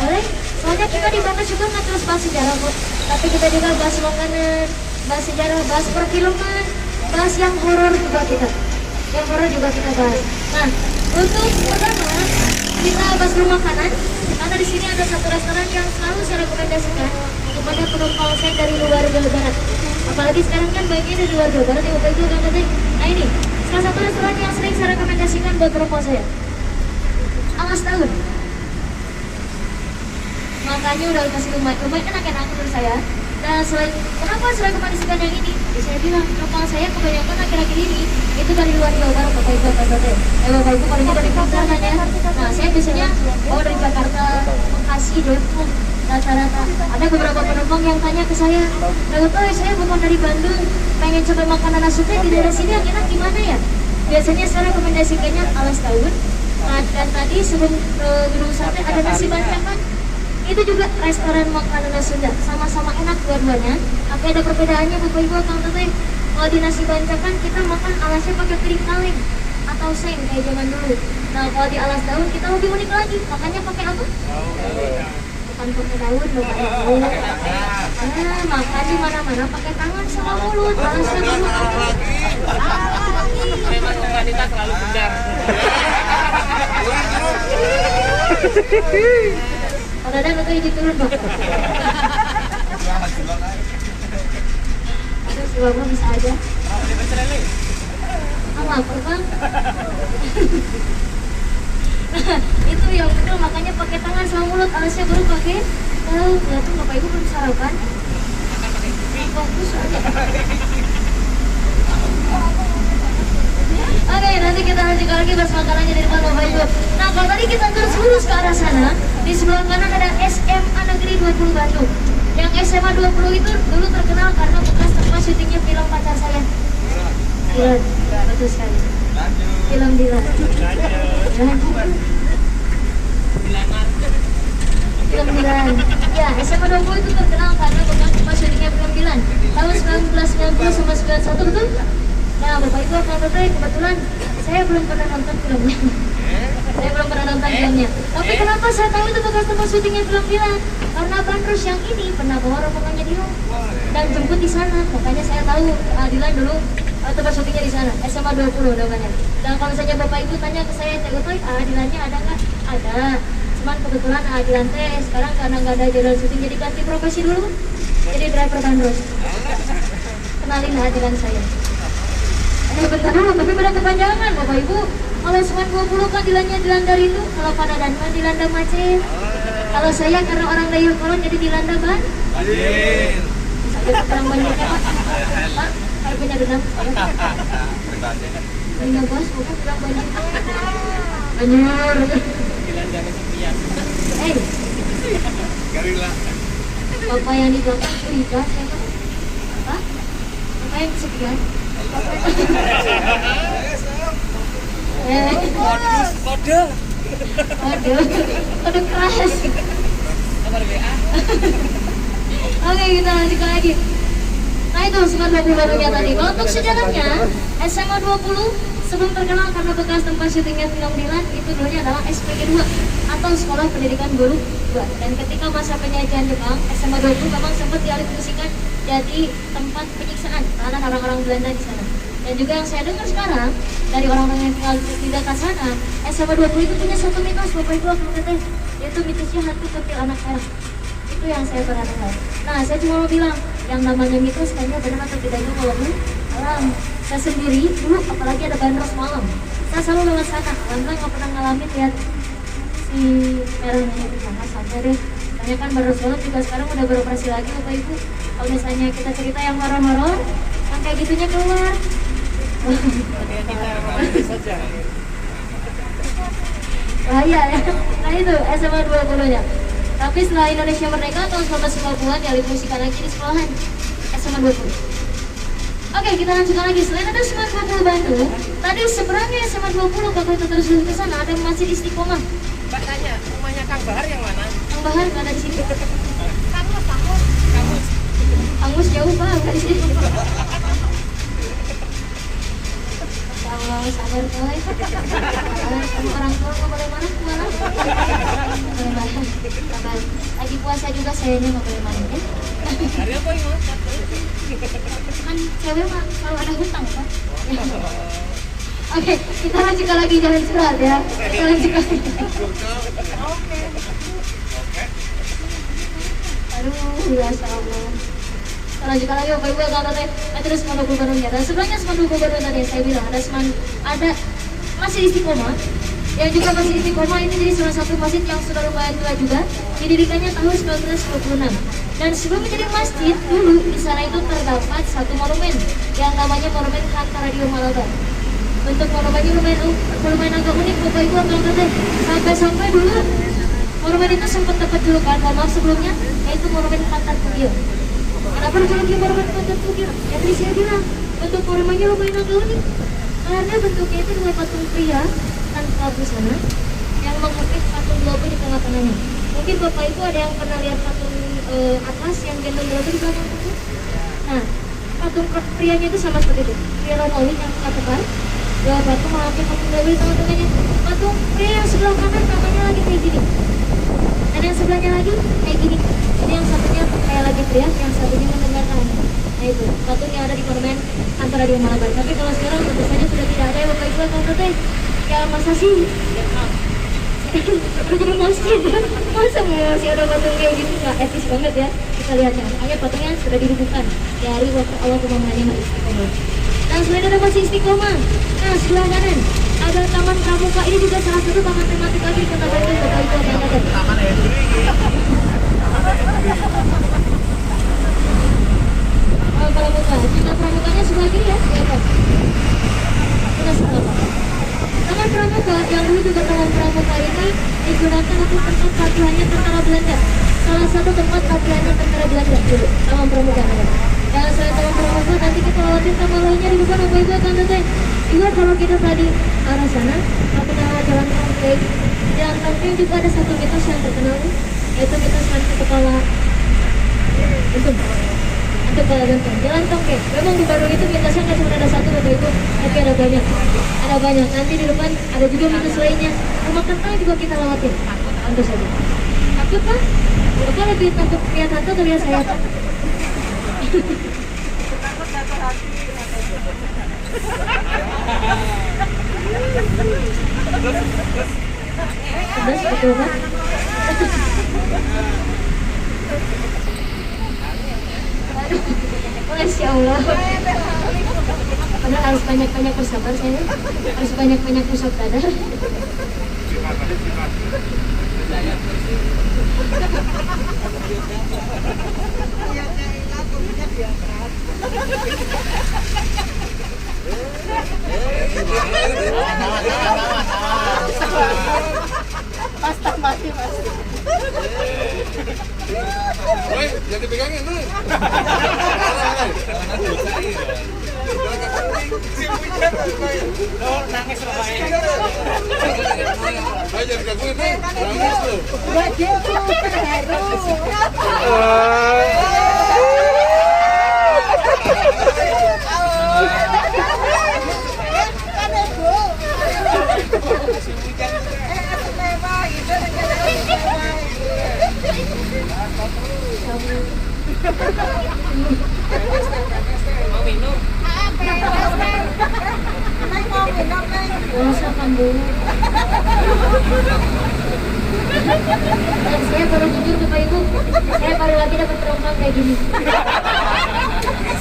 Boleh? Soalnya kita di Bandung juga nggak terus bahas sejarah kok. Tapi kita juga bahas makanan, bahas sejarah, bahas perfilman, bahas yang horor juga kita. Yang horor juga kita bahas. Nah, untuk pertama kita bahas dulu makanan. Karena di sini ada satu restoran yang selalu saya rekomendasikan kepada penumpang saya dari luar Jawa Barat. Apalagi sekarang kan baiknya dari luar Jawa Barat ya Bapak Ibu kan nanti. Nah ini salah satu restoran yang sering saya rekomendasikan buat penumpang saya. Alas tahun. Makanya udah kasih lumayan kan enak menurut saya. Dan selain kenapa saya rekomendasikan yang ini? Ya, saya bilang penumpang saya kebanyakan akhir-akhir ini itu dari luar Jawa Barat Bapak Ibu kan nanti. Bapak Ibu kalau dari perjalanan ya. Nah saya biasanya bawa dari Jakarta, Bekasi, Depok, rata-rata. Ada beberapa penumpang yang tanya ke saya, Bapak saya bukan dari Bandung, pengen coba makanan asutnya di daerah sini yang enak gimana ya? Biasanya saya rekomendasikannya Alas Tahun. Nah, dan tadi sebelum gedung sate ada nasi bancakan. Itu juga restoran makanan Sunda, sama-sama enak dua-duanya. Tapi ada perbedaannya Bapak Ibu akan teteh. Kalau di nasi bancakan kita makan alasnya pakai piring kaleng atau seng kayak zaman dulu. Nah kalau di alas daun kita lebih unik lagi, makannya pakai apa? Bukan pakai daun loh Pak Ibu. Makan di mana-mana pakai tangan sama mulut. Alasnya dulu pakai. Memang wanita selalu benar. Kalau ada itu izin turun Pak. Terus si Bapak bisa aja. Lapar Bang. Itu yang betul makanya pakai tangan sama mulut, alasnya baru pakai. Tahu nggak tuh Bapak Ibu belum sarapan? Fokus aja. Oke, nanti kita lanjutkan lagi bahas makanannya di depan Bapak Ibu. Nah, kalau tadi kita terus lurus ke arah sana, di sebelah kanan ada SMA Negeri 20 Bandung. Yang SMA 20 itu dulu terkenal karena bekas tempat syutingnya film Pacar Saya. Dilan, betul sekali. Film Dilan. Film Dilan. Ya, SMA 20 itu terkenal karena bekas tempat syutingnya film Dilan. Tahun 1990 sama 91 betul? Nah, Bapak Ibu akan tertarik kebetulan saya belum pernah nonton filmnya. Saya belum pernah nonton filmnya. Tapi kenapa saya tahu itu bekas tempat syutingnya film Dilan? Karena Bandros yang ini pernah bawa rombongannya Dio dan jemput di sana. Makanya saya tahu Dilan dulu tempat syutingnya di sana. SMA 20 namanya. Dan kalau misalnya Bapak Ibu tanya ke saya, Teh Utoy, Dilannya ada nggak? Ada. Cuman kebetulan Dilan teh sekarang karena nggak ada jadwal syuting jadi ganti profesi dulu. Jadi driver Bandros. Kenalin Dilan saya. Bentar dulu, tapi pada kepanjangan Bapak Ibu. Kalau Seman 20 kan Dilannya Dilanda Rindu, kalau pada Danma Dilanda Macet. Kalau saya karena orang Dayuh Kolon jadi Dilanda Ban. Banjir. Saya kurang banjirnya Pak. Pak, harus punya dendam. Punya bos, bukan kurang banjir. Banjir. Dilanda kesepian. Garila. Bapak yang di belakang curiga siapa? Apa? Bapak yang kesepian? Kode. Kode keras. Nomor WA. Oke, kita lanjutkan lagi. Nah itu SMA 20 barunya tadi. Kalau untuk sejarahnya, SMA 20 sebelum terkenal karena bekas tempat syutingnya film Dilan, itu dulunya adalah SPG 2 atau Sekolah Pendidikan Guru 2. Dan ketika masa penjajahan Jepang, SMA 20 memang sempat dialihfungsikan jadi tempat penyiksaan tahanan orang-orang Belanda di sana. Dan juga yang saya dengar sekarang dari orang-orang yang tinggal di dekat sana, SMA 20 itu punya satu mitos Bapak Ibu akan teteh, yaitu mitosnya hantu kecil anak merah. Itu yang saya pernah dengar. Nah, saya cuma mau bilang, yang namanya mitos kayaknya benar atau tidaknya malam malam. Saya sendiri dulu apalagi ada bandros malam, saya selalu lewat sana. Alhamdulillah nggak pernah ngalamin lihat si merahnya di sana sampai deh. Banyak kan bandros malam juga sekarang udah beroperasi lagi Bapak Ibu. Kalau misalnya kita cerita yang horor-horor, yang kayak gitunya keluar. Bahaya ya. Nah itu SMA 20 nya. Tapi setelah Indonesia Merdeka tahun 1950-an dialihfungsikan lagi di sekolahan SMA 20. Oke, kita lanjutkan lagi. Selain ada SMA 20 Bandung, tadi seberangnya SMA 20 kalau kita terus ke sana ada Masjid Istiqomah. Mbak tanya, rumahnya Kang Bahar yang mana? Kang Bahar nggak ada di sini. Kamus. Angus jauh Pak, nggak di sini. Allah sabar boy. Kamu orang tua nggak boleh mana kemana? Boleh mana? Sabar. Lagi puasa juga sayanya nggak boleh mana ya? Hari apa ini Mas? Kan cewek mah kalau ada hutang Pak. Oke, kita lanjutkan lagi jalan surat ya. Kita lanjutkan. Oke. Aduh, ya Allah. Kita lanjutkan lagi Bapak Ibu kalau teh terus Seman 20 Bandungnya. Dan sebelumnya Seman 20 Bandung tadi yang saya bilang ada Masjid Istiqomah. Yang juga Masjid Istiqomah ini jadi salah satu masjid yang sudah lumayan tua juga. Didirikannya tahun 1926. Dan sebelum menjadi masjid, dulu di sana itu terdapat satu monumen yang namanya Monumen Harta Radio Malabar. Bentuk monumennya lumayan agak unik Bapak Ibu akan ngerti. Sampai dulu monumen itu sempat dapat julukan, mohon maaf sebelumnya, yaitu Monumen Pantat Tugil. Kenapa dijuluki Monumen Pantat Tugil? Ya tadi saya bilang, bentuk monumennya lumayan agak unik. Karena bentuknya itu dengan patung pria tanpa busana yang mengepit patung globe di tengah-tengahnya. Mungkin Bapak Ibu ada yang pernah lihat patung atas yang gendong globe di belakang itu? Nah, patung prianya itu sama seperti itu. Pria Romawi yang katakan bahwa patung mengapit patung Dewi tengah-tengahnya. Patung pria yang sebelah kanan namanya lagi kayak gini, dan yang sebelahnya lagi kayak gini. Jadi yang satunya kayak lagi teriak, yang satunya mendengarkan. Nah itu patung yang ada di monumen antara dua Malabar. Tapi kalau sekarang tentu saja sudah tidak ada ya Bapak Ibu yang teh. Ya masa sih? Jadi masjid, masa masih ada patung kayak gitu, nggak etis banget ya kita lihatnya. Makanya patungnya sudah dirubuhkan dari waktu awal pembangunannya Istiqomah. Dan selain ada masih Istiqomah, nah sebelah kanan ada Taman Pramuka. Ini juga salah satu taman tematik lagi di Kota Bandung. Bapak Ibu yang ada. Taman Hendri. Pramuka, jika Pramukanya sebelah kiri ya, lihat. Kita sebelah. Taman Pramuka yang dulu juga Taman Pramuka ini digunakan untuk tempat latihannya tentara Belanda. Salah satu tempat latihannya tentara Belanda dulu, Taman Pramuka. Dan selain Taman Pramuka, nanti kita lewatin taman lainnya di depan Bapak Ibu akan teteh. Juga kalau kita tadi arah sana, tapi jalan Tongkeng. Jalan Tongkeng juga ada satu mitos yang terkenal, yaitu mitos hantu kepala itu kepala ganteng. Jalan Tongkeng. Memang di Bandung itu mitosnya nggak cuma ada satu Bapak Ibu, tapi ada banyak. Ada banyak. Nanti di depan ada juga mitos lainnya. Rumah kentang juga kita lewatin. Tentu saja. Takut kan? Bapak lebih takut lihat hantu atau lihat saya? Pedas betul kan? Masya Allah. Padahal harus banyak-banyak bersabar saya. Harus banyak-banyak pusat dada. Pasta mati mas. Woi, jangan dipegangin lu. Nangis lah Pak. Jangan gangguin lu. Nangis lu. Udah gitu. Mau minum? Rasakan dulu. Dan saya baru jujur Bapak Ibu, saya baru lagi dapat penumpang kayak gini.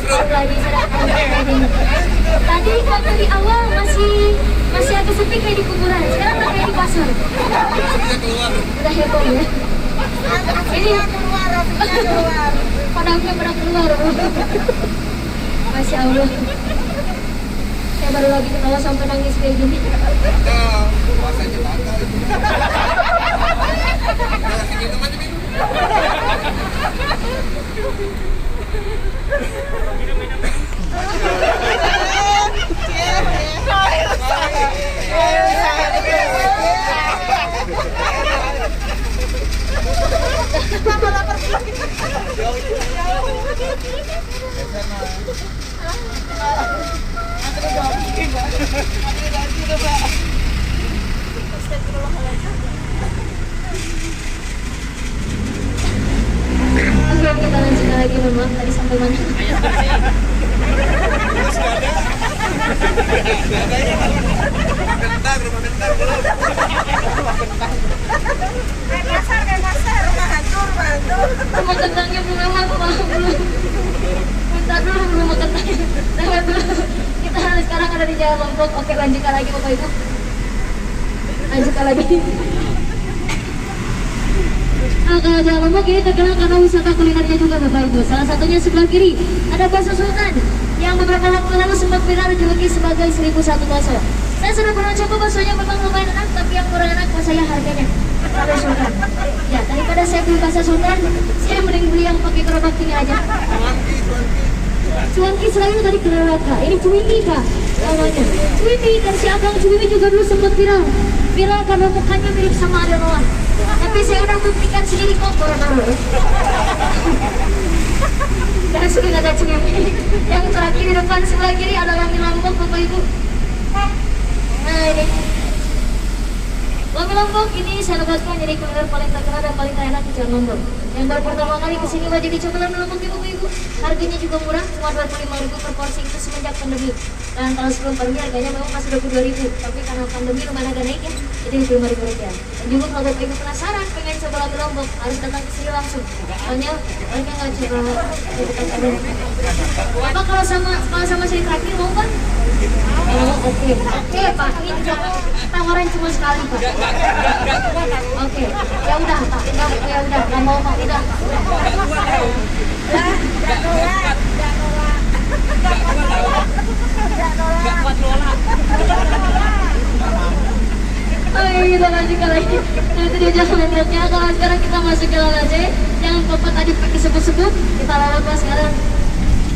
Baru lagi saya dapat penumpang kayak gini. Tadi waktu di awal masih agak sepi kayak di kuburan, sekarang udah kayak di pasar. Udah heboh ya. Ini padangnya pada keluar. Masya Allah. Saya baru lagi ketawa sampai nangis kayak gini. Puasanya batal. Kasih minum aja minum. Oke, kita lanjutkan lagi, mohon maaf tadi sampai mana? Bentar, rumah bentar belum. Kayak pasar, rumah hancur, hancur. Rumah kentangnya belum lewat, belum. Bentar dulu, rumah kentangnya lewat dulu. Kita sekarang ada di Jalan Lombok. Oke, lanjutkan lagi Bapak Ibu. Lanjutkan lagi. Nah, kalau Jalan Lombok ini terkenal karena wisata kulinernya juga Bapak Ibu. Salah satunya sebelah kiri ada bakso Sultan yang beberapa waktu lalu sempat viral dijuluki sebagai 1001 bakso. Saya sudah pernah coba baksonya, memang lumayan enak, tapi yang kurang enak buat saya harganya. Bakso Sultan. Ya, daripada saya beli bakso Sultan, saya mending beli yang pakai gerobak ini aja. Cuanki selain tadi kelewat Kak. Ini Cuimi Kak namanya. Cuimi, dan si Abang Cuimi juga dulu sempat viral. Viral karena mukanya mirip sama Ada Noah. Tapi saya udah buktikan sendiri kok, Corona. Karena suka nggak ada cumi. Yang terakhir di depan sebelah kiri adalah mie Lombok Bapak Ibu. Nah ini mie Lombok ini saya dapatkan jadi kuliner paling terkenal dan paling enak di Jalan Lombok. Yang baru pertama kali kesini wajib dicoba mie Lombok Ibu-ibu. Harganya juga murah, cuma 25.000 per porsi itu semenjak pandemi. Dan kalau sebelum pandemi harganya memang masih 22.000, tapi karena pandemi lumayan agak naik ya, jadi 25.000 rupiah. Dan juga kalau Bapak Ibu penasaran pengen coba mie Lombok, harus datang ke sini langsung. Soalnya mereka nggak coba di dekat sini. Bapak kalau sama saya terakhir mau Pak? Oh, oke Pak, ini juga tawaran cuma sekali Pak. Oke, ya udah Pak, ya udah, nggak mau Pak, udah. Nggak kuat nolak. Oh iya, kita lanjut lagi. Nah itu dia jalan truknya. Kalau sekarang kita masuk ke dalam aja. Jangan Bapak tadi pakai sebut-sebut. Kita lawan Pak sekarang.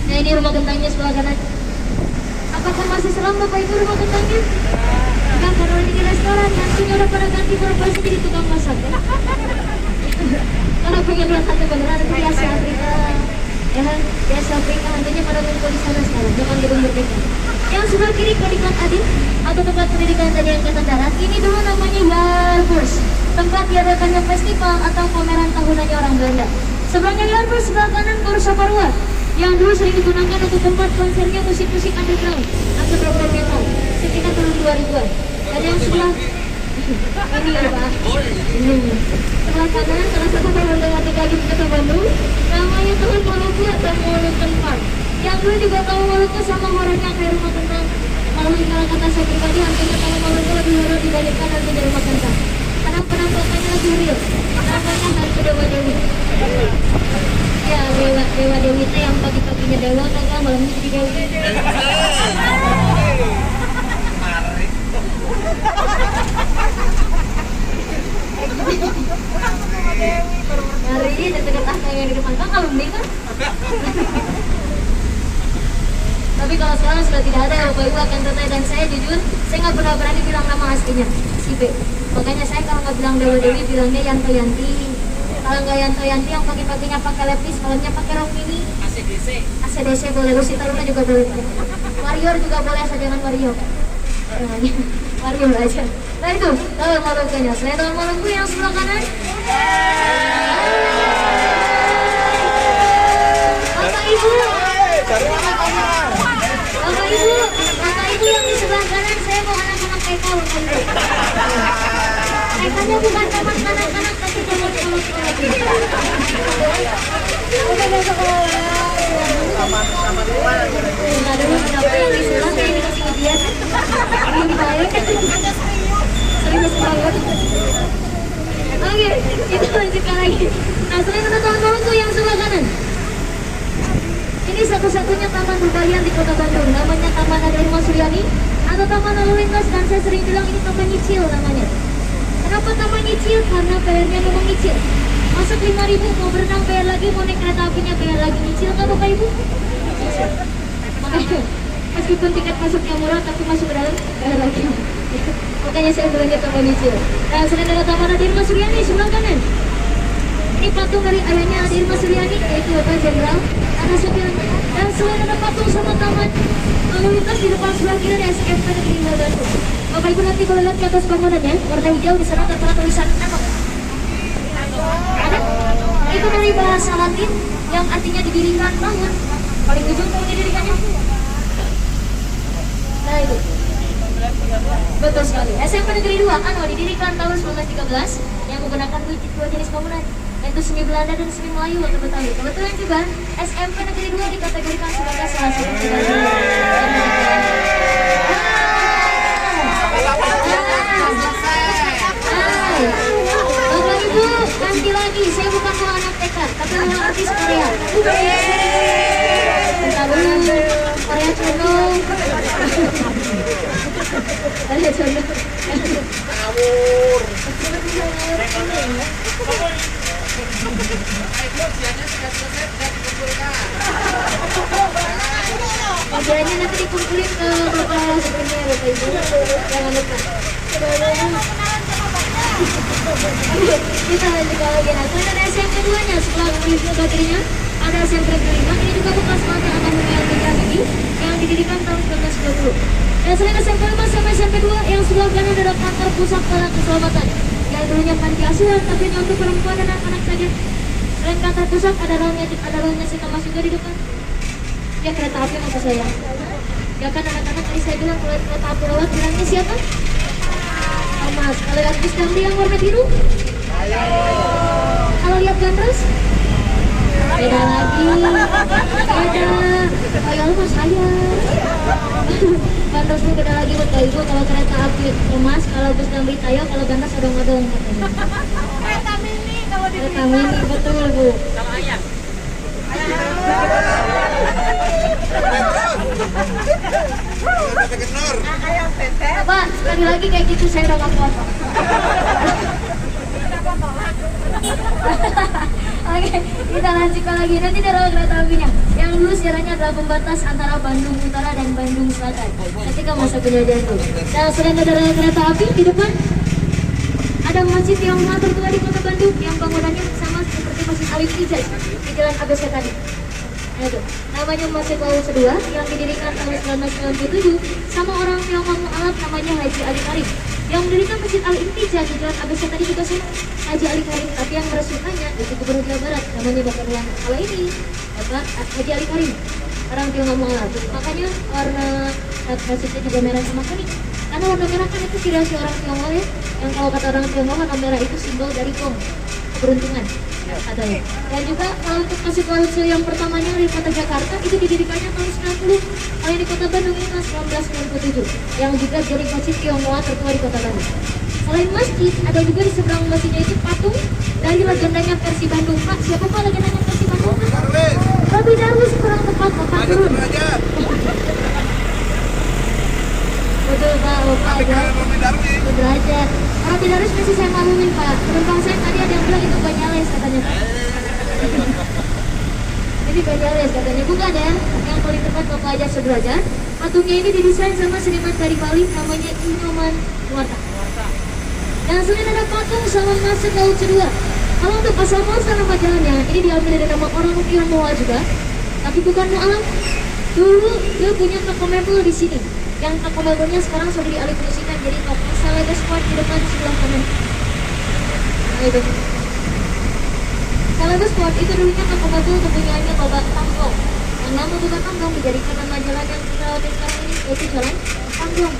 Nah ini rumah kentangnya sebelah kanan. Apakah masih seram Bapak Ibu rumah kentangnya? Enggak, karena ini di restoran. Hantunya udah pada ganti profesi jadi tukang masak ya. Karena pengen lihat hantu beneran itu biasa Afrika. Ya kan, biasa Afrika hantunya pada ngumpul di sana sekarang. Jangan gedung merdeka. Yang sebelah kiri Kadikat Adit atau tempat pendidikan tadi Angkatan Darat, ini dulu namanya Yarburs, tempat diadakannya festival atau pameran tahunannya orang Belanda. Seberangnya Yarburs, sebelah kanan Gor Saparua, yang dulu sering digunakan untuk tempat konsernya musik-musik underground atau program metal sekitar tahun 2000-an. Dan yang sebelah ini ya Pak, sebelah kanan salah satu pemandangan lagi di Kota Bandung, namanya Taman Maluku atau Moluccan Park. Yang dulu juga tahu Maluku sama horornya kayak rumah kentang. Kalau kalau kata saya pribadi, hantunya tahu Maluku lebih horor dibandingkan hantu dari rumah kentang. Karena penampakannya lebih real. Namanya hantu Dewa Dewi. Ya Dewa Dewi itu yang pagi-paginya dewa, kan malamnya jadi dewi. Hari ini dekat kayak di depan kan kalau kan. Tapi kalau sekarang sudah tidak ada, Bapak Ibu akan tertanya. Dan saya jujur, saya nggak pernah berani bilang nama aslinya, si B. Makanya saya kalau nggak bilang Dewa Dewi, bilangnya Yanto Yanti. Kalau nggak Yanto Yanti, yang pagi-paginya pakai lepis, malamnya pakai rok mini. ACDC. ACDC boleh, Lucy Taruna juga boleh. Warrior juga boleh, asal jangan Wario. Warrior aja. Nah itu, Taman Malukunya. Saya Taman Maluku yang sebelah kanan. Bapak Ibu. Bapak Ibu yang di sebelah kanan, saya mau anak-anak TK untuk itu. TK-nya bukan taman kanak-kanak, tapi taman sekolah lagi. Udah besok nggak ada kenapa yang di sebelah saya dikasih ujian. Belum baik. Serius banget. Oke, kita lanjutkan lagi. Nah, selain itu Taman Maluku yang sebelah kanan. Ini satu-satunya taman berbayar di Kota Bandung, namanya Taman Ade Irma Suryani atau Taman Lalu Lintas, dan saya sering bilang ini taman nyicil namanya. Kenapa taman nyicil? Karena bayarnya memang nyicil. Masuk 5.000, mau berenang bayar lagi, mau naik kereta apinya bayar lagi. Nyicil kan Bapak Ibu? Makanya, meskipun tiket masuknya murah, tapi masuk ke dalam bayar lagi. Makanya saya belanja taman nyicil. Nah, selain ada Taman Ade Irma Suryani sebelah kanan. Ini patung dari ayahnya Ade Irma Suryani, yaitu Bapak Jenderal Ana Suryani. Dan selain ada patung sama taman lalu lintas di depan sebelah kiri ada SMP Negeri 5 Bandung. Bapak Ibu nanti kalau lihat ke atas bangunannya, warna hijau, di sana tertera tulisan apa? Ada? Itu dari bahasa Latin yang artinya didirikan bangun. Paling ujung tahun didirikannya. Nah itu. Betul sekali. SMP Negeri 2 Ano didirikan tahun 1913 yang menggunakan dua jenis bangunan, yaitu semi Belanda dan semi Melayu atau Betawi. Kebetulan juga SMP Negeri 2 dikategorikan sebagai salah satu Bapak Ibu, ganti lagi. Saya bukan mau anak TK, tapi mau artis Korea. Bentar dulu, Korea condong. Korea condong. Ujiannya nanti dikumpulin ke Bapak Sebenarnya Bapak Ibu. Jangan lupa. Kita lanjutkan lagi. Nah, ada SMP 2-nya setelah memiliki baterainya ada SMP kelima, ini juga bekas magang Akademi Al-Mujahidi yang didirikan tahun 1920. Dan selain SMP 5 sampai SMP 2 yang sebelah kanan ada kantor pusat Pala Keselamatan. Yang dulunya panti asuhan, tapi hanya untuk perempuan dan anak-anak saja. Selain kantor pusat ada ruangnya Sintomas juga di depan. Ya kereta api maksud saya. Ya kan anak-anak tadi saya bilang kalau kereta api lewat bilangnya siapa? Mas. Kalau lihat bis damri yang warna biru? Kalau lihat gandres? Beda lagi. Beda. Kayak lu mas saya. Gandres tuh beda lagi buat ibu. Kalau kereta api emas, kalau bus damri tayo, kalau gandres odong-odong katanya. Kereta mini kalau di Kereta mini betul bu. Sama ayam. ayam petet. Pak, sekali lagi kayak gitu saya udah gak kuat. Oke, kita lanjutkan lagi. Nanti ada kereta apinya. Yang lurus jalannya adalah pembatas antara Bandung Utara dan Bandung Selatan. Ketika masa penjajahan dulu. Dan selain ada kereta api di depan, ada masjid yang tertua di kota Bandung yang bangunannya sama seperti Masjid Alif Ijaz di Jalan ABC tadi. Nah, itu. Namanya Masjid Laut Kedua yang didirikan tahun 1997 sama orang Tiongkok mualaf namanya Haji Ali Karim. Yang mendirikan Masjid Al-Intijah di Jalan ABC tadi juga sama Haji Ali Karim, tapi yang meresmikannya itu Gubernur Jawa Barat namanya Bapak Rian. Kalau ini Bapak Haji Ali Karim, orang Tiongkok mualaf. Makanya warna masjidnya juga merah sama kuning. Karena warna merah kan itu ciri khas orang Tiongkok ya. Yang kalau kata orang Tiongkok warna merah itu simbol dari gong, keberuntungan katanya. Dan juga kalau untuk Masjid Laut yang pertamanya di kota Jakarta itu didirikannya tahun 90. Kalau di kota Bandung ini tahun 1997 yang juga jadi masjid Tionghoa tertua di kota Bandung. Selain masjid, ada juga di seberang masjidnya itu patung dari legendanya versi Bandung. Pak, siapa Pak legendanya versi Bandung? Robi Darwis kurang tepat Bapak turun. Betul Pak, Bapak aja. Betul aja. Robi Darwis masih saya malumin Pak. Penumpang saya tadi ada yang bilang itu Banyales katanya. Ini Banyales katanya. Bukan ya, yang paling tepat Bapak aja sederajat. Patungnya ini didesain sama seniman dari Bali namanya Inyoman Nuarta. Dan selain ada patung sama Masjid Laut Kedua. Kalau untuk pasal monster nama jalannya, ini diambil dari nama orang Tionghoa juga. Tapi bukan mualaf. Dulu dia punya toko mebel di sini. Yang toko mebelnya sekarang sudah dialihfungsikan jadi toko Salada Sport di depan sebelah kanan. Nah itu. Salada Sport itu dulunya toko mebel kepunyaannya Bapak Tamblong. Yang nama Bapak Tamblong dijadikan nama jalan yang kita lewati sekarang ini yaitu Jalan Tamblong.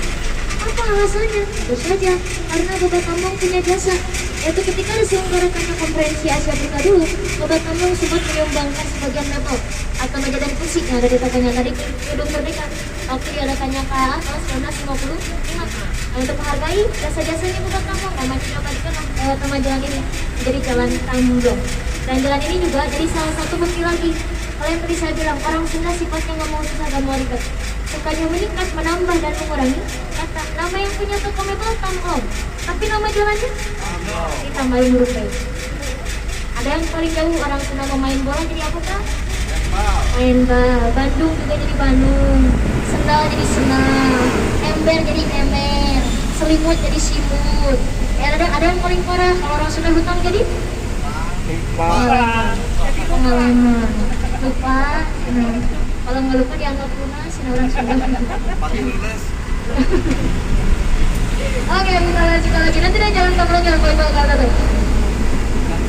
Apa alasannya? Tentu saja karena Bapak Tamblong punya jasa. Yaitu ketika diselenggarakannya konferensi Asia Afrika dulu, Bapak Tamblong sempat menyumbangkan sebagian mebel atau meja dan kursi yang ada di tokonya tadi di Gedung Merdeka waktu diadakannya KA tahun 1955. Untuk menghargai jasa-jasanya Bapak Tamblong, nama kita tadikan nama jalan ini menjadi Jalan Tamblong. Dan jalan ini juga jadi salah satu bukti lagi. Kalau yang tadi saya bilang, orang Sunda sifatnya nggak mau susah dan mau ribet. Sukanya meningkat, menambah dan mengurangi. Kata nama yang punya toko mebel Tamblong, tapi nama jalannya ditambahin huruf B. Ada yang paling jauh orang Sunda mau main bola jadi apa Kak? Main bal. Bandung juga jadi Bandung. Sendal jadi sendal. Ember jadi ember. Selimut jadi simut. Ya ada yang paling parah kalau orang Sunda hutang jadi pengalaman. Lupa. Kalau nggak lupa dianggap lunas. Orang Sunda. Oke, kita lanjutkan lagi. Nanti dia jalan Tamblong, jalan Poipel kata tuh.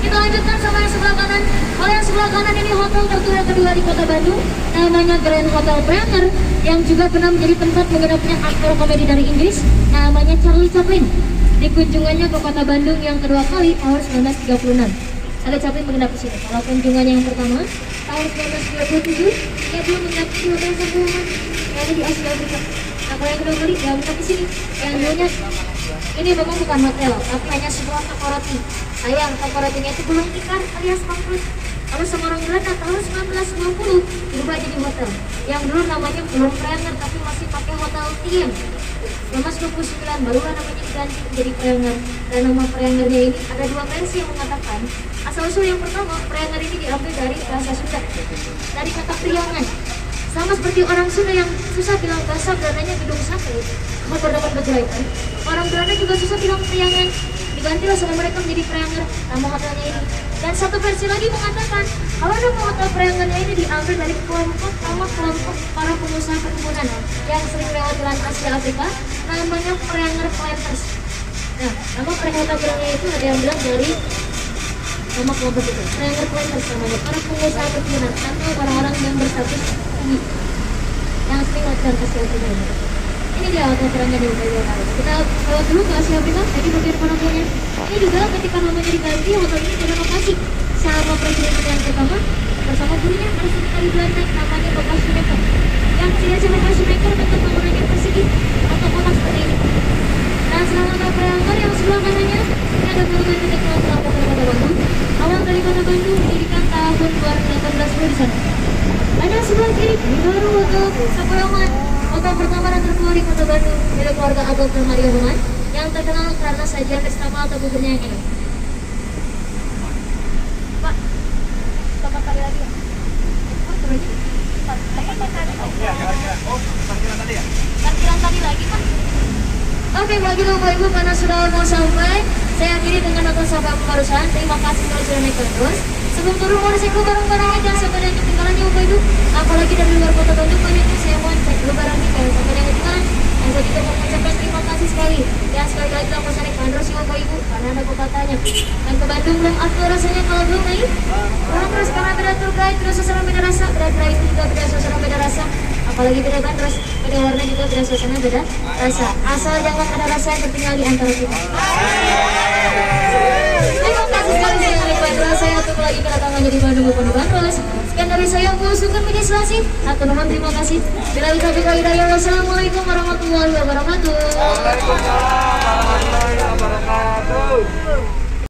Kita lanjutkan sama yang sebelah kanan. Kalau yang sebelah kanan ini hotel tertua kedua di kota Bandung, namanya Grand Hotel Premier, yang juga pernah menjadi tempat menggenapnya aktor komedi dari Inggris, namanya Charlie Chaplin. Di kunjungannya ke kota Bandung yang kedua kali tahun 1936. Charlie Chaplin menginap di sini. Kalau kunjungannya yang pertama tahun 1937, dia belum menginap di hotel Sanggulangan yang ada di Asia Afrika. Nah, kalau yang kedua kali dia menginap di sini. Yang dulunya ini memang bukan hotel, tapi hanya sebuah toko roti. Sayang, toko rotinya itu belum tikar alias bangkrut. Lalu sama orang Belanda tahun 1990 berubah jadi hotel. Yang dulu namanya belum Premier, tapi masih pakai Hotel Tiem. 1929 barulah namanya diganti menjadi Premier. Dan nama Premiernya ini ada dua versi yang mengatakan asal-usul yang pertama, Premier ini diambil dari bahasa Sunda, dari kata priangan. Sama seperti orang Sunda yang susah bilang bahasa Belandanya gedung sate, mau berdapat berjelaikan. Orang Belanda juga susah bilang priangan, digantilah sama mereka menjadi Premier, nama hotelnya ini. Dan satu versi lagi mengatakan kalau nama hotel Preangannya ini diambil dari kelompok para pengusaha perkebunan yang sering lewat di Asia Afrika, namanya Preanger Planters. Nah, nama perhotelannya itu ada yang bilang dari nama kelompok itu, Preanger Planters namanya, para pengusaha perkebunan atau orang-orang yang berstatus tinggi yang sering lewat di Asia Afrika. Ini dia hotel Preanger di Bali. Kita lewat dulu ke Asia Afrika, jadi bagian penontonnya. Ini juga ketika namanya diganti, hotel ini direnovasi sama presiden yang pertama bersama gurunya ada sekali Belanda namanya Bapak Shoemaker yang si Bapak Shoemaker bentuk bangunannya persegi atau kotak seperti ini. Dan selama Preanger yang sebelah kanannya ini ada bangunan titik nol Kota Bandung. Awal dari Kota Bandung didirikan tahun 2018 di sana. Ada sebelah kiri ini baru hotel Sapoyongan, hotel pertama dan tertua di Kota Bandung milik keluarga Adolf dan Maria Roman yang terkenal karena sajian pesta atau buburnya yang enak. Pak, tempat tadi lagi ya? Parkiran tadi ya? Parkiran tadi lagi Pak. Oke, bagi Bapak Ibu karena sudah mau sampai, saya akhiri dengan nonton sahabat barusan. Terima kasih kalau sudah naik ke bus. Sebelum turun mau cek dulu barang-barangnya, jangan sampai ada yang ketinggalan ya Bapak Ibu. Apalagi dari luar kota Bandung, banyaknya saya mohon cek dulu barangnya jangan sampai ada yang ketinggalan. Dan saya juga mau mengucapkan terima kasih sekali. Dan sekali lagi aku naik bandros ya Bapak Ibu, karena ada pepatahnya. Dan ke Bandung belum after rasanya kalau belum naik. Terus karena beda tour guide, beda suasana beda rasa, beda drive juga beda suasana beda rasa. Apalagi beda bandros, beda warna juga beda suasana beda rasa. Asal jangan ada rasa yang tertinggal di antara kita. Terima kasih sekali saya naik bandros. Saya tunggu lagi kedatangannya di Bandung maupun di bandros. Sekian dari saya, Bu Sugeng Menyelasi. Atur nuhun, terima kasih. Bila kita hidayah. Wassalamualaikum warahmatullahi wabarakatuh. Waalaikumsalam warahmatullahi wabarakatuh.